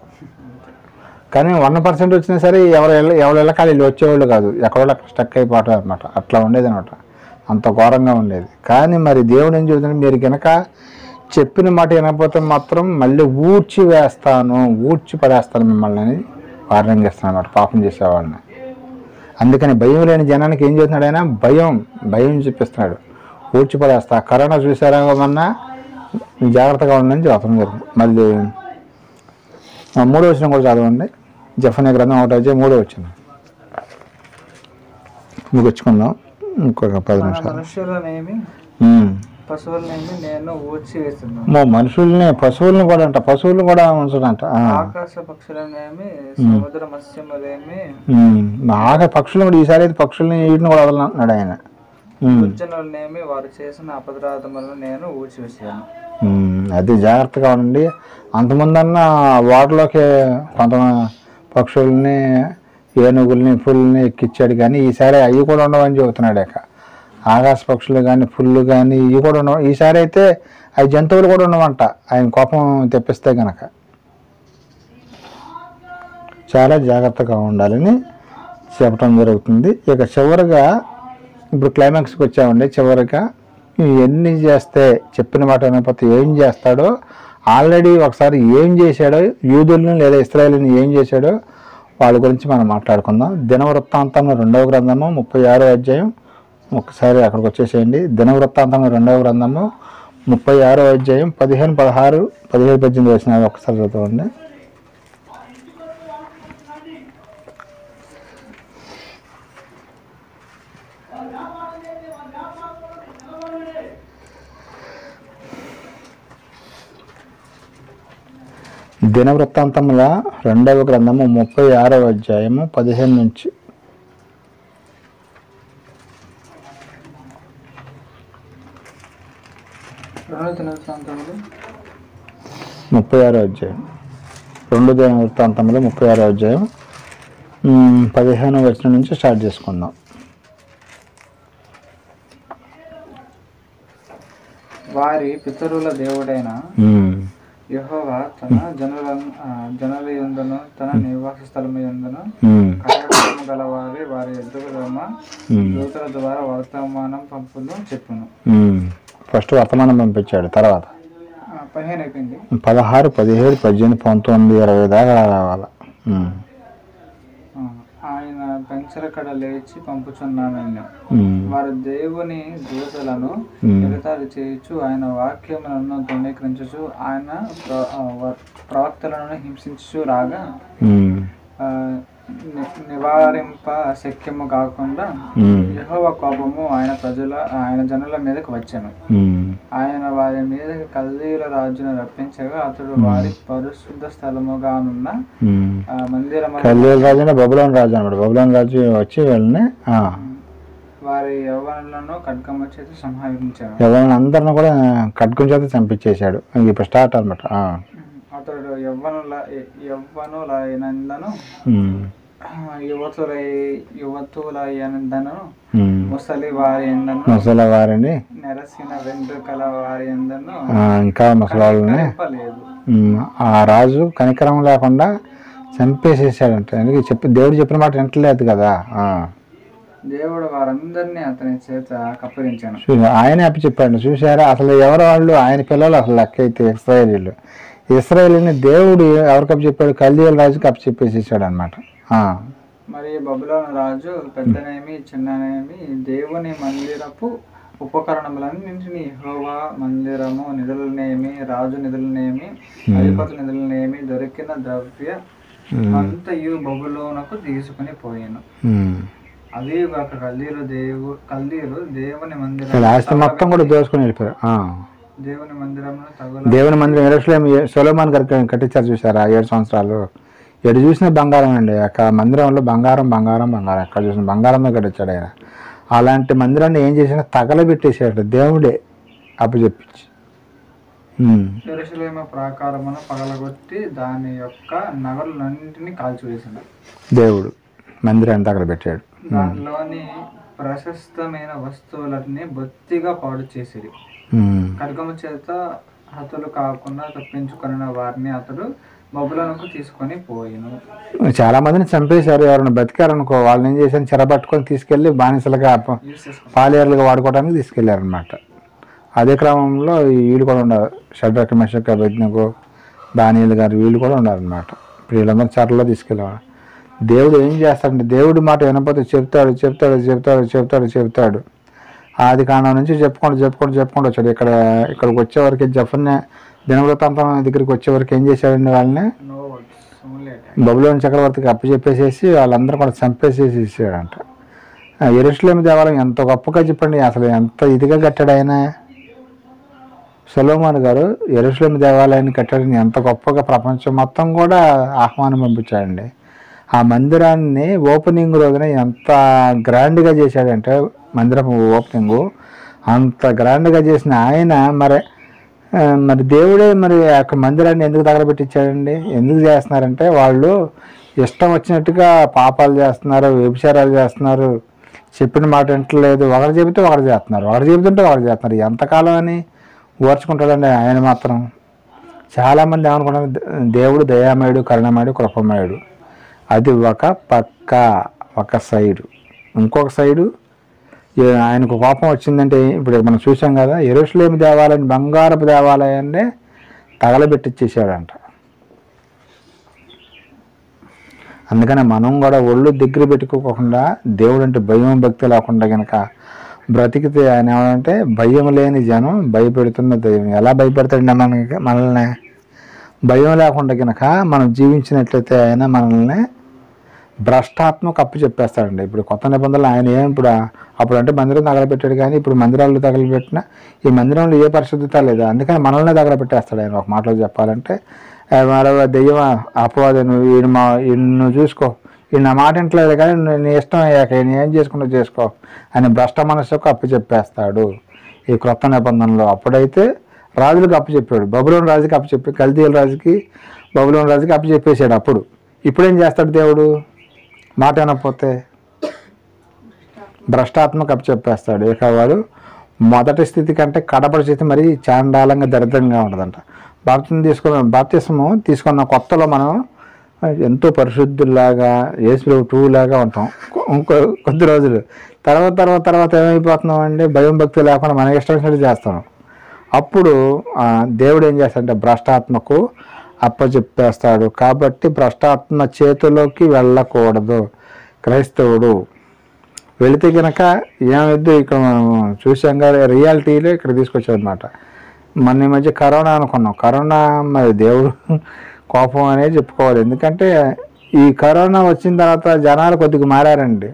కానీ 1% వచ్చినా సరే ఎవరు వెళ్ళకాలి వీళ్ళు వచ్చేవాళ్ళు కాదు, ఎక్కడో అక్కడ స్టక్ అయిపోవటం అనమాట. అట్లా ఉండేది అనమాట, అంత ఘోరంగా ఉండేది. కానీ మరి దేవుడు ఏం చెబుతున్నాడు? మీరు కనుక చెప్పిన మాట వినకపోతే మాత్రం మళ్ళీ ఊడ్చి పడేస్తాను మిమ్మల్ని అని వార్నింగ్ చేస్తాను అన్నమాట పాపం చేసేవాళ్ళని. అందుకని భయం లేని జనానికి ఏం చేస్తున్నాడు ఆయన? భయం చూపిస్తున్నాడు. ఊడ్చి పడేస్తా. కరోనా చూసారా మొన్న, జాగ్రత్తగా ఉండని చెప్పడం జరిగింది. మళ్ళీ 3వ వచనం కూడా చదవండి. జెఫన్యా గ్రంథం 1వ అధ్యాయం 3వ వచనం ముగించుకుందాం ఇంకొక 10 నిమిషాలు. పశువులనేమి నేను ఊడ్చి వేస్తున్నాను. మనుషుల్ని పశువుల్ని కూడా అంట, పశువులను కూడా ఉంచడంట. ఆకాశ పక్షులనేమి సముద్ర మత్స్యములేమి పక్షులు కూడా ఈసారి అయితే పక్షుల్ని వీటిని కూడా వదలంటున్నాడు ఆయన. ఉజ్జనులనేమి వారు చేసిన అపరాధములను నేను ఊడ్చివేసాను. అది జాగ్రత్తగా ఉండండి. అంతముందన్న వాటిలోకి కొంత పక్షుల్ని, ఏనుగుల్ని, పుల్ని ఎక్కిచ్చాడు, కానీ ఈసారి అవి కూడా ఉండవని చెబుతున్నాడు. ఆకాశ పక్షులు కానీ పుల్లు కానీ ఇవి కూడా ఉండవు. ఈసారి అయితే అవి జంతువులు కూడా ఉండవంట, ఆయన కోపం తెప్పిస్తే కనుక. చాలా జాగ్రత్తగా ఉండాలని చెప్పడం జరుగుతుంది. ఇక చివరిగా ఇప్పుడు క్లైమాక్స్కి వచ్చామండి. చివరిగా ఎన్ని చేస్తే చెప్పిన మాట వినకపోతే ఏం చేస్తాడో, ఆల్రెడీ ఒకసారి ఏం చేశాడో, యూదుల్ని లేదా ఇశ్రాయేలుని ఏం చేశాడో వాళ్ళ గురించి మనం మాట్లాడుకుందాం. దినవృత్తాంతంలో 2వ గ్రంథము 36వ అధ్యాయం. ఒకసారి అక్కడికి వచ్చేసేయండి. దినవృత్తాంతంలో 2వ గ్రంథము 36వ అధ్యాయం 15, 16, 17, 18 వచ్చిన ఒకసారి చదవండి. దినవృత్తాంతముల 2వ గ్రంథము 36వ అధ్యాయము 15 నుంచి 36వ అధ్యాయం. 2 దినవృత్తాంతముల 36వ అధ్యాయం 15వ వచనం నుంచి స్టార్ట్ చేసుకుందాం. వారి పితరుల దేవుడైన యెహోవా తన జనుల యందును తన నివాస స్థలము యందును కటాక్షము గలవారి వారి ఎద్దుకు దూతల ద్వారా వర్తమానం పంపును చెప్పును. ఫస్ట్ వర్తమానం పంపించాడు, తర్వాత 15 అయిపోయింది. 16, 17, 18, 19, 20 దాకా రావాలి. ఆయన పెంచరకడ లేచి పంపుచున్నాను. వారు దేవుని దూతలను ఎగతాళి చేయొచ్చు, ఆయన వాక్యములను తృణీకరించు, ఆయన ప్రవక్తలను హింసించు రాగా నివారింప శక్యము కాకుండా యెహోవా కోపము ఆయన జనుల మీదకి వచ్చాను. ఆయన వారి మీద కల్దీయుల రాజును రప్పించగా అతడు వారి పరిశుద్ధ స్థలముగానున్న మందిరము బబులోను రాజు అన్నాడు. బబులోను రాజు వచ్చి వెళ్ళని వారి యవ్వనులను ఖడ్గము చేత సంహరించాడు. యవ్వనులు అందరిని కూడా ఖడ్గం చేత చంపించేశాడు. ఇప్పుడు స్టార్ట్ అనమాట. అతడు యవ్వనులైనందను యువతులైనందను ముసలి వారిని నెరసిన వెంట్రుకల వారి అందను ఇంకా ముసలాళ్ళని ఆ రాజు కనికరం లేకుండా చంపేసేసాడంట. ఎందుకు దేవుడు చెప్పిన మాట వింటలేదు కదా. దేవుడు వారందరినీ అతని చేత కప్పగించాను. ఆయనే అప్పు చెప్పాడు. చూసారా, అసలు ఎవరు వాళ్ళు? ఆయన పిల్లలు అసలు లెక్క అయితే ఇశ్రాయేలీలు. ఇశ్రాయేలీని దేవుడు ఎవరికి అప్పు చెప్పాడు? కల్దీయుల రాజుకి అప్పు చెప్పేసేసాడు అనమాట. మరి బబులోను రాజు పెద్దనేమి చిన్ననేమి దేవుని మందిరపు ఉపకరణములన్నింటినీ యెహోవా మందిరము నిధులనేమి రాజు నిధులనేమి అధిపతుల నిధులనేమి దొరికిన ద్రవ్య అంతయు బబులోనుకు తీసుకుని పోయాను. అదే కాక కల్దీయులు దేవుని మందిరం మొత్తం కూడా దోసుకుని వెళ్ళిపోయారు. దేవుని మందిరం యెరూషలేము సొలొమోను గారు కట్టించారు. చూసారా, 7 సంవత్సరాలు. ఎటు చూసిన బంగారం అండి. అక్కడ మందిరంలో బంగారం బంగారం బంగారం, ఎక్కడ చూసిన బంగారంలో కట్టించాడు ఆయన. అలాంటి మందిరాన్ని ఏం చేసినా తగలబెట్టేసాడు దేవుడే అప్పచెప్పించి. యెరూషలేము ప్రాకారమును పగలగొట్టి దాని యొక్క నగరులన్నింటినీ కాల్చివేసిన దేవుడు మందిరాన్ని తగలబెట్టాడు. దానిలోని ప్రశస్తమైన వస్తువులన్నీ బొత్తిగా పాడు చేసిరి. ఖడ్గము చేత హతులు కాకుండా తప్పించుకున్న వారిని అతడు బబులోనుకు తీసుకొని పోయిను. చాలా మందిని చంపేశారు. ఎవరైనా బతికారనుకో వాళ్ళని ఏం చేశారు, చెరబట్టుకొని తీసుకెళ్లి బానిసలుగా పాలేరులుగా వాడుకోవడానికి తీసుకెళ్లారు అనమాట. అదే క్రమంలో వీళ్ళు కూడా ఉన్నారు. షడ్రక్, మెషక్, అబేద్నెగో, దానియేలు గారు వీళ్ళు కూడా ఉన్నారనమాట. ఇప్పుడు వీళ్ళందరూ చెరలో తీసుకెళ్ళేవాడు. దేవుడు ఏం చేస్తాడంటే, దేవుడి మాట వినకపోతే చెప్తాడు చెప్తాడు చెప్తాడు చెప్తాడు చెప్తాడు. ఆది కాండం నుంచి చెప్పుకుంటూ వచ్చాడు. ఇక్కడికి వచ్చేవరకు జఫన్య దినవృత్తాంతం దగ్గరికి వచ్చేవరకు ఏం చేశాడండి, వాళ్ళని బబులోను చక్రవర్తికి అప్పచెప్పేసేసి వాళ్ళందరూ కూడా చంపేసేసేసాడంట. యెరూషలేము దేవాలయం ఎంత గొప్పగా చెప్పండి, అసలు ఎంత ఇదిగా కట్టాడు ఆయన. సొలొమోను గారు యెరూషలేము దేవాలయాన్ని కట్టాడని ఎంత గొప్పగా ప్రపంచం మొత్తం కూడా ఆహ్వానం పంపించాడండి. ఆ మందిరాన్ని ఓపెనింగ్ రోజున ఎంత గ్రాండ్గా చేశాడంటే మందిరం ఓపెనింగు అంత గ్రాండ్గా చేసిన ఆయన మరి దేవుడే మరి ఆ యొక్క మందిరాన్ని ఎందుకు తగలబెట్టించాడండి? ఎందుకు చేస్తున్నారంటే వాళ్ళు ఇష్టం వచ్చినట్టుగా పాపాలు చేస్తున్నారు, వ్యభిచారాలు చేస్తున్నారు, చెప్పిన మాట వింటలేదు, ఒకటి చెబితే ఒకటి చేస్తున్నారు, ఒకటి చెబుతుంటే ఒకటి చేస్తున్నారు. ఎంతకాలం అని ఓర్చుకుంటాడండి ఆయన మాత్రం. చాలామంది ఏమనుకుంటారు దేవుడు దయామయుడు, కరుణమయుడు, కృపమయుడు. అది ఒక సైడు. ఇంకొక సైడు ఆయనకు కోపం వచ్చిందంటే ఇప్పుడు మనం చూసాం కదా, యెరూషలేము దేవాలయం బంగారపు దేవాలయాన్ని తగలబెట్టిచ్చేసాడంట. అందుకని మనం కూడా ఒళ్ళు దగ్గర పెట్టుకోకుండా దేవుడు అంటే భయం భక్తి లేకుండా కనుక బ్రతికితే ఆయన ఏమంటే భయం లేని జనం భయపెడుతున్న దైవం. ఎలా భయపెడతాడండి మనల్ని? భయం లేకుండా కనుక మనం జీవించినట్లయితే ఆయన మనల్ని భ్రష్టాత్మకు అప్పు చెప్పేస్తాడండి. ఇప్పుడు కొత్త నిబంధనలు ఆయన ఇప్పుడు అప్పుడు అంటే మందిరం తగలబెట్టాడు, కానీ ఇప్పుడు మందిరాలు తగలబెట్టినా ఈ మందిరంలో ఏ పరిశుద్ధత లేదు. అందుకని మనల్ని తగలబెట్టేస్తాడు ఆయన. ఒక మాటలో చెప్పాలంటే మరో దెయ్యం అపవాదం నువ్వు చూసుకో, ఈ నా మాట ఇంట్లేదు కానీ నీ ఇష్టం అయ్యాక నేను ఏం చేసుకుంటూ చేసుకో అని భ్రష్ట మనస్సుకు అప్పు చెప్పేస్తాడు ఈ క్రొత్త నిబంధనలో. అప్పుడైతే రాజులకు అప్పు చెప్పాడు, బబులోను రాజుకి అప్పు చెప్పి కల్దీయుల రాజుకి బబులోను రాజుకి అప్పు చెప్పేశాడు. ఇప్పుడేం చేస్తాడు దేవుడు? మాట వినకపోతే భ్రష్టాత్మకు అప్పు చెప్పేస్తాడు. ఇక వాడు మొదటి స్థితి కంటే కడపడి స్థితి మరి చాండాలంగా దరిద్రంగా ఉంటుందంట. బాప్తిస్మము తీసుకున్న కొత్తలో మనం ఎంతో పరిశుద్ధుల్లాగా యేసు టూలాగా ఉంటాం. కొద్ది రోజులు తర్వాత ఏమైపోతున్నాం అండి? భయం భక్తి లేకుండా మన ఇష్టం వచ్చినట్టు చేస్తాం. అప్పుడు దేవుడు ఏం చేస్తాడంటే భ్రష్టాత్మకు అప్పచెప్పేస్తాడు. కాబట్టి భ్రష్టాత్మ చేతిలోకి వెళ్ళకూడదు క్రైస్తవుడు. వెళితే కనుక ఏమైద్దు ఇక్కడ మనం చూసాం కదా, రియాలిటీలో ఇక్కడ తీసుకొచ్చాడనమాట. మన ఈ మధ్య కరోనా అనుకున్నాం. కరోనా మరి దేవుడు కోపం అనేది చెప్పుకోవాలి. ఎందుకంటే ఈ కరోనా వచ్చిన తర్వాత జనాలు కొద్దిగా మారారండి.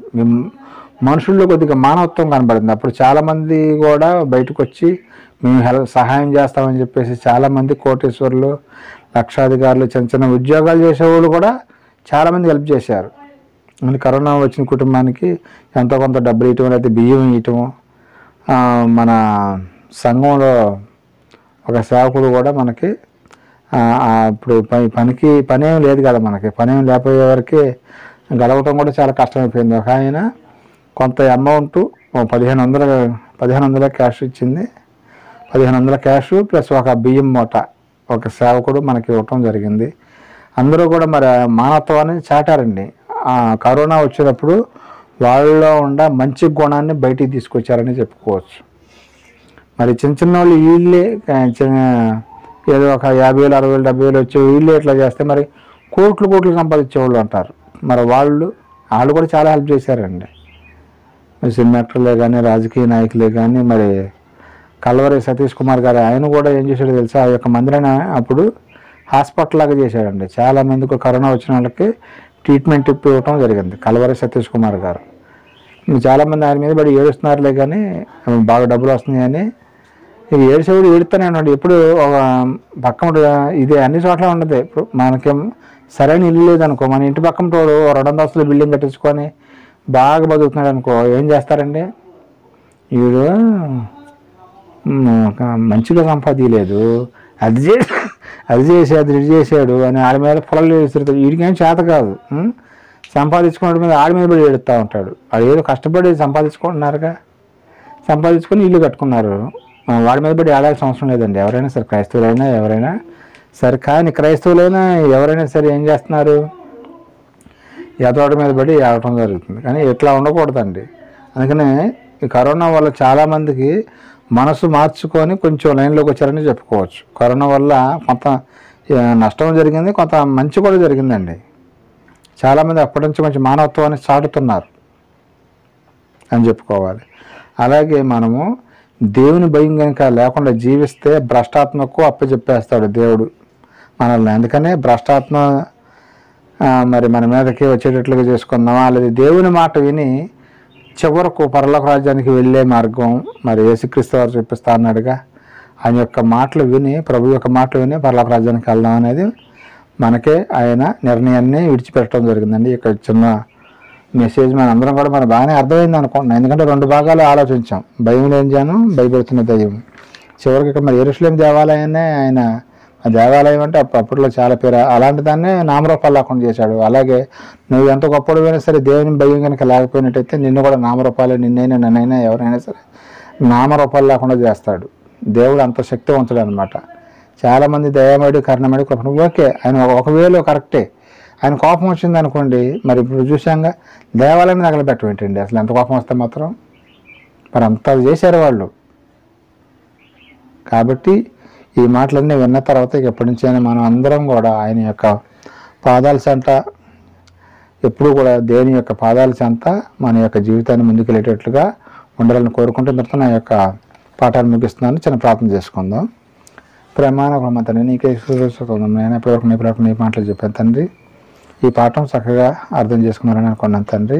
మనుషుల్లో కొద్దిగా మానవత్వం కనబడింది. అప్పుడు చాలామంది కూడా బయటకు వచ్చి మేము సహాయం చేస్తామని చెప్పేసి చాలామంది కోటీశ్వరులు, లక్షాధికారులు, చిన్న చిన్న ఉద్యోగాలు చేసేవాళ్ళు కూడా చాలామంది హెల్ప్ చేశారు. మన కరోనా వచ్చిన కుటుంబానికి ఎంతో కొంత డబ్బులు ఇవ్వటం, లేకపోతే బియ్యం ఇవ్వటం. మన సంఘంలో ఒక సేవకుడు కూడా మనకి ఇప్పుడు పని ఏం లేదు కదా, మనకి పని ఏం లేకపోయే వరకు గడవటం కూడా చాలా కష్టమైపోయింది. ఒక ఆయన కొంత అమౌంట్ 1500 క్యాష్ ఇచ్చింది. 1500 క్యాష్ ప్లస్ ఒక బియ్యం మూట ఒక సేవకుడు మనకి ఇవ్వటం జరిగింది. అందరూ కూడా మరి మానవత్వాన్ని చాటారండి. కరోనా వచ్చినప్పుడు వాళ్ళలో ఉన్న మంచి గుణాన్ని బయటికి తీసుకొచ్చారని చెప్పుకోవచ్చు. మరి చిన్న వాళ్ళు వీళ్ళే ఏదో ఒక 50,000, 60,000, 70,000 వచ్చే వీళ్ళే ఇట్లా చేస్తే మరి కోట్లు సంపాదించేవాళ్ళు అంటారు. మరి వాళ్ళు కూడా చాలా హెల్ప్ చేశారండి. సినిమా యాక్టర్లే కానీ, రాజకీయ నాయకులే కానీ, మరి కల్వరి సతీష్ కుమార్ గారు ఆయన కూడా ఏం చేశాడో తెలుసా, ఆ యొక్క మందిరాన్ని అప్పుడు హాస్పిటల్ లాగా చేశాడండి. చాలామందికి కరోనా వచ్చిన వాళ్ళకి ట్రీట్మెంట్ ఇవ్వటం జరిగింది కల్వరి సతీష్ కుమార్ గారు. చాలామంది ఆయన మీద పడి ఏడుస్తున్నారులే కానీ బాగా డబ్బులు వస్తున్నాయి అని. ఇది ఏడ్చేవాడు ఏడుతూనే ఉన్నాడు. ఎప్పుడు ఒక పక్కన ఇది అన్ని చోట్ల ఉండదు. ఇప్పుడు మనకేం సరైన ఇల్లు లేదనుకో, మన ఇంటి పక్కన తోడు 2 అంతస్తుల బిల్డింగ్ కట్టించుకొని బాగా బతుకుతున్నాడు అనుకో, ఏం చేస్తారండి? వీడు మంచిగా సంపాదించలేదు, అది చేసాడు ఇది చేశాడు అని ఆడి మీద పొలాలు వేస్తాడు. వీడికేం చేత కాదు, సంపాదించుకున్న మీద ఆడి మీద పడి ఏడుస్తూ ఉంటాడు. వాడు ఏదో కష్టపడి సంపాదించుకుంటున్నారుగా, సంపాదించుకొని ఇల్లు కట్టుకున్నారు. వాడి మీద పడి ఆడాల్సిన అవసరం లేదండి. ఎవరైనా సరే, క్రైస్తవులైనా ఎవరైనా సరే. కానీ క్రైస్తవులైనా ఎవరైనా సరే ఏం చేస్తున్నారు? ఎదవాడి మీద పడి ఆడటం జరుగుతుంది. కానీ ఇట్లా ఉండకూడదండి. అందుకనే ఈ కరోనా వల్ల చాలామందికి మనసు మార్చుకొని కొంచెం లైన్లోకి వచ్చారని చెప్పుకోవచ్చు. కరోనా వల్ల కొంత నష్టం జరిగింది, కొంత మంచి కూడా జరిగిందండి. చాలామంది అప్పటి నుంచి మంచి మానవత్వాన్ని చాటుతున్నారు అని చెప్పుకోవాలి. అలాగే మనము దేవుని భయం కనుక లేకుండా జీవిస్తే భ్రష్టాత్మకు అప్పచెప్పేస్తాడు దేవుడు మనల్ని. అందుకనే భ్రష్టాత్మ మరి మన మీదకి వచ్చేటట్లుగా చేసుకుందామా, లేదా దేవుని మాట విని చివరకు పరలోక రాజ్యానికి వెళ్ళే మార్గం మరి యేసుక్రీస్తు వారు చూపిస్తా అన్నాడుగా. ఆయన యొక్క మాటలు విని, ప్రభు యొక్క మాటలు విని పరలోక రాజ్యానికి వెళ్దాం అనేది మనకే ఆయన నిర్ణయాన్ని విడిచిపెట్టడం జరిగిందండి. ఇక్కడ చిన్న మెసేజ్ మన అందరం కూడా మనకు బాగానే అర్థమైంది అనుకుంటున్నాం. ఎందుకంటే 2 భాగాలు ఆలోచించాం, భయం లేని జనం, భయపెడుతున్న దయ్యం. చివరికి ఇక్కడ మరి యెరూషలేము దేవాలయాన్నే ఆయన, దేవాలయం అంటే అప్పట్లో చాలా పేరు, అలాంటి దాన్నే నామరూపాలు లేకుండా చేశాడు. అలాగే నువ్వు ఎంత గొప్పడిపోయినా సరే దేవుని భయం కనుక లేకపోయినట్టయితే నిన్ను కూడా నామరూపాలు, నిన్నైనా నన్నైనా ఎవరైనా సరే నామరూపాలు లేకుండా చేస్తాడు. దేవుడు అంత శక్తివంతుడు అనమాట. చాలామంది దయామడి, కరుణమడి, కృపణ ఓకే, ఆయన ఒక వేలో కరెక్టే. ఆయన కోపం వచ్చింది అనుకోండి, మరి ఇప్పుడు చూసాంగా దేవాలయం తగలబెట్టం ఏంటండి, అసలు ఎంత కోపం వస్తే మాత్రం మరి అంత చేశారు వాళ్ళు. కాబట్టి ఈ మాటలన్నీ విన్న తర్వాత ఇక ఎప్పటి నుంచి అయినా మనం అందరం కూడా ఆయన యొక్క పాదాల చెంత, ఎప్పుడు కూడా దేవుని యొక్క పాదాల చెంత మన యొక్క జీవితాన్ని ముందుకెళ్ళేటట్లుగా ఉండాలని కోరుకుంటూ మీతో నా యొక్క పాఠాన్ని ముగిస్తున్నాను. చిన్న ప్రార్థన చేసుకుందాం. ప్రేమాన తండ్రి, నీకే నేను ఎప్పటివరకు నీ పిల్లలకు నీ మాటలు చెప్పాను తండ్రి. ఈ పాఠం చక్కగా అర్థం చేసుకున్నారని అనుకున్నాను తండ్రి.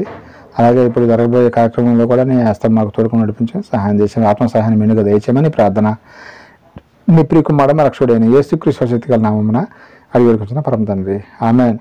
అలాగే ఇప్పుడు జరగబోయే కార్యక్రమంలో కూడా నీ హస్తం మాకు తోడుకు నడిపించి సహాయం చేసిన ఆత్మ సహాయాన్ని మెండుగా దయచేయమని ప్రార్థన నీ ప్రియకుమారుడు రక్షకుడైన యేసుక్రీస్తు శక్తిగల నామమున అడిగి వేడుకుంటున్న పరమ తండ్రి. ఆమేన్.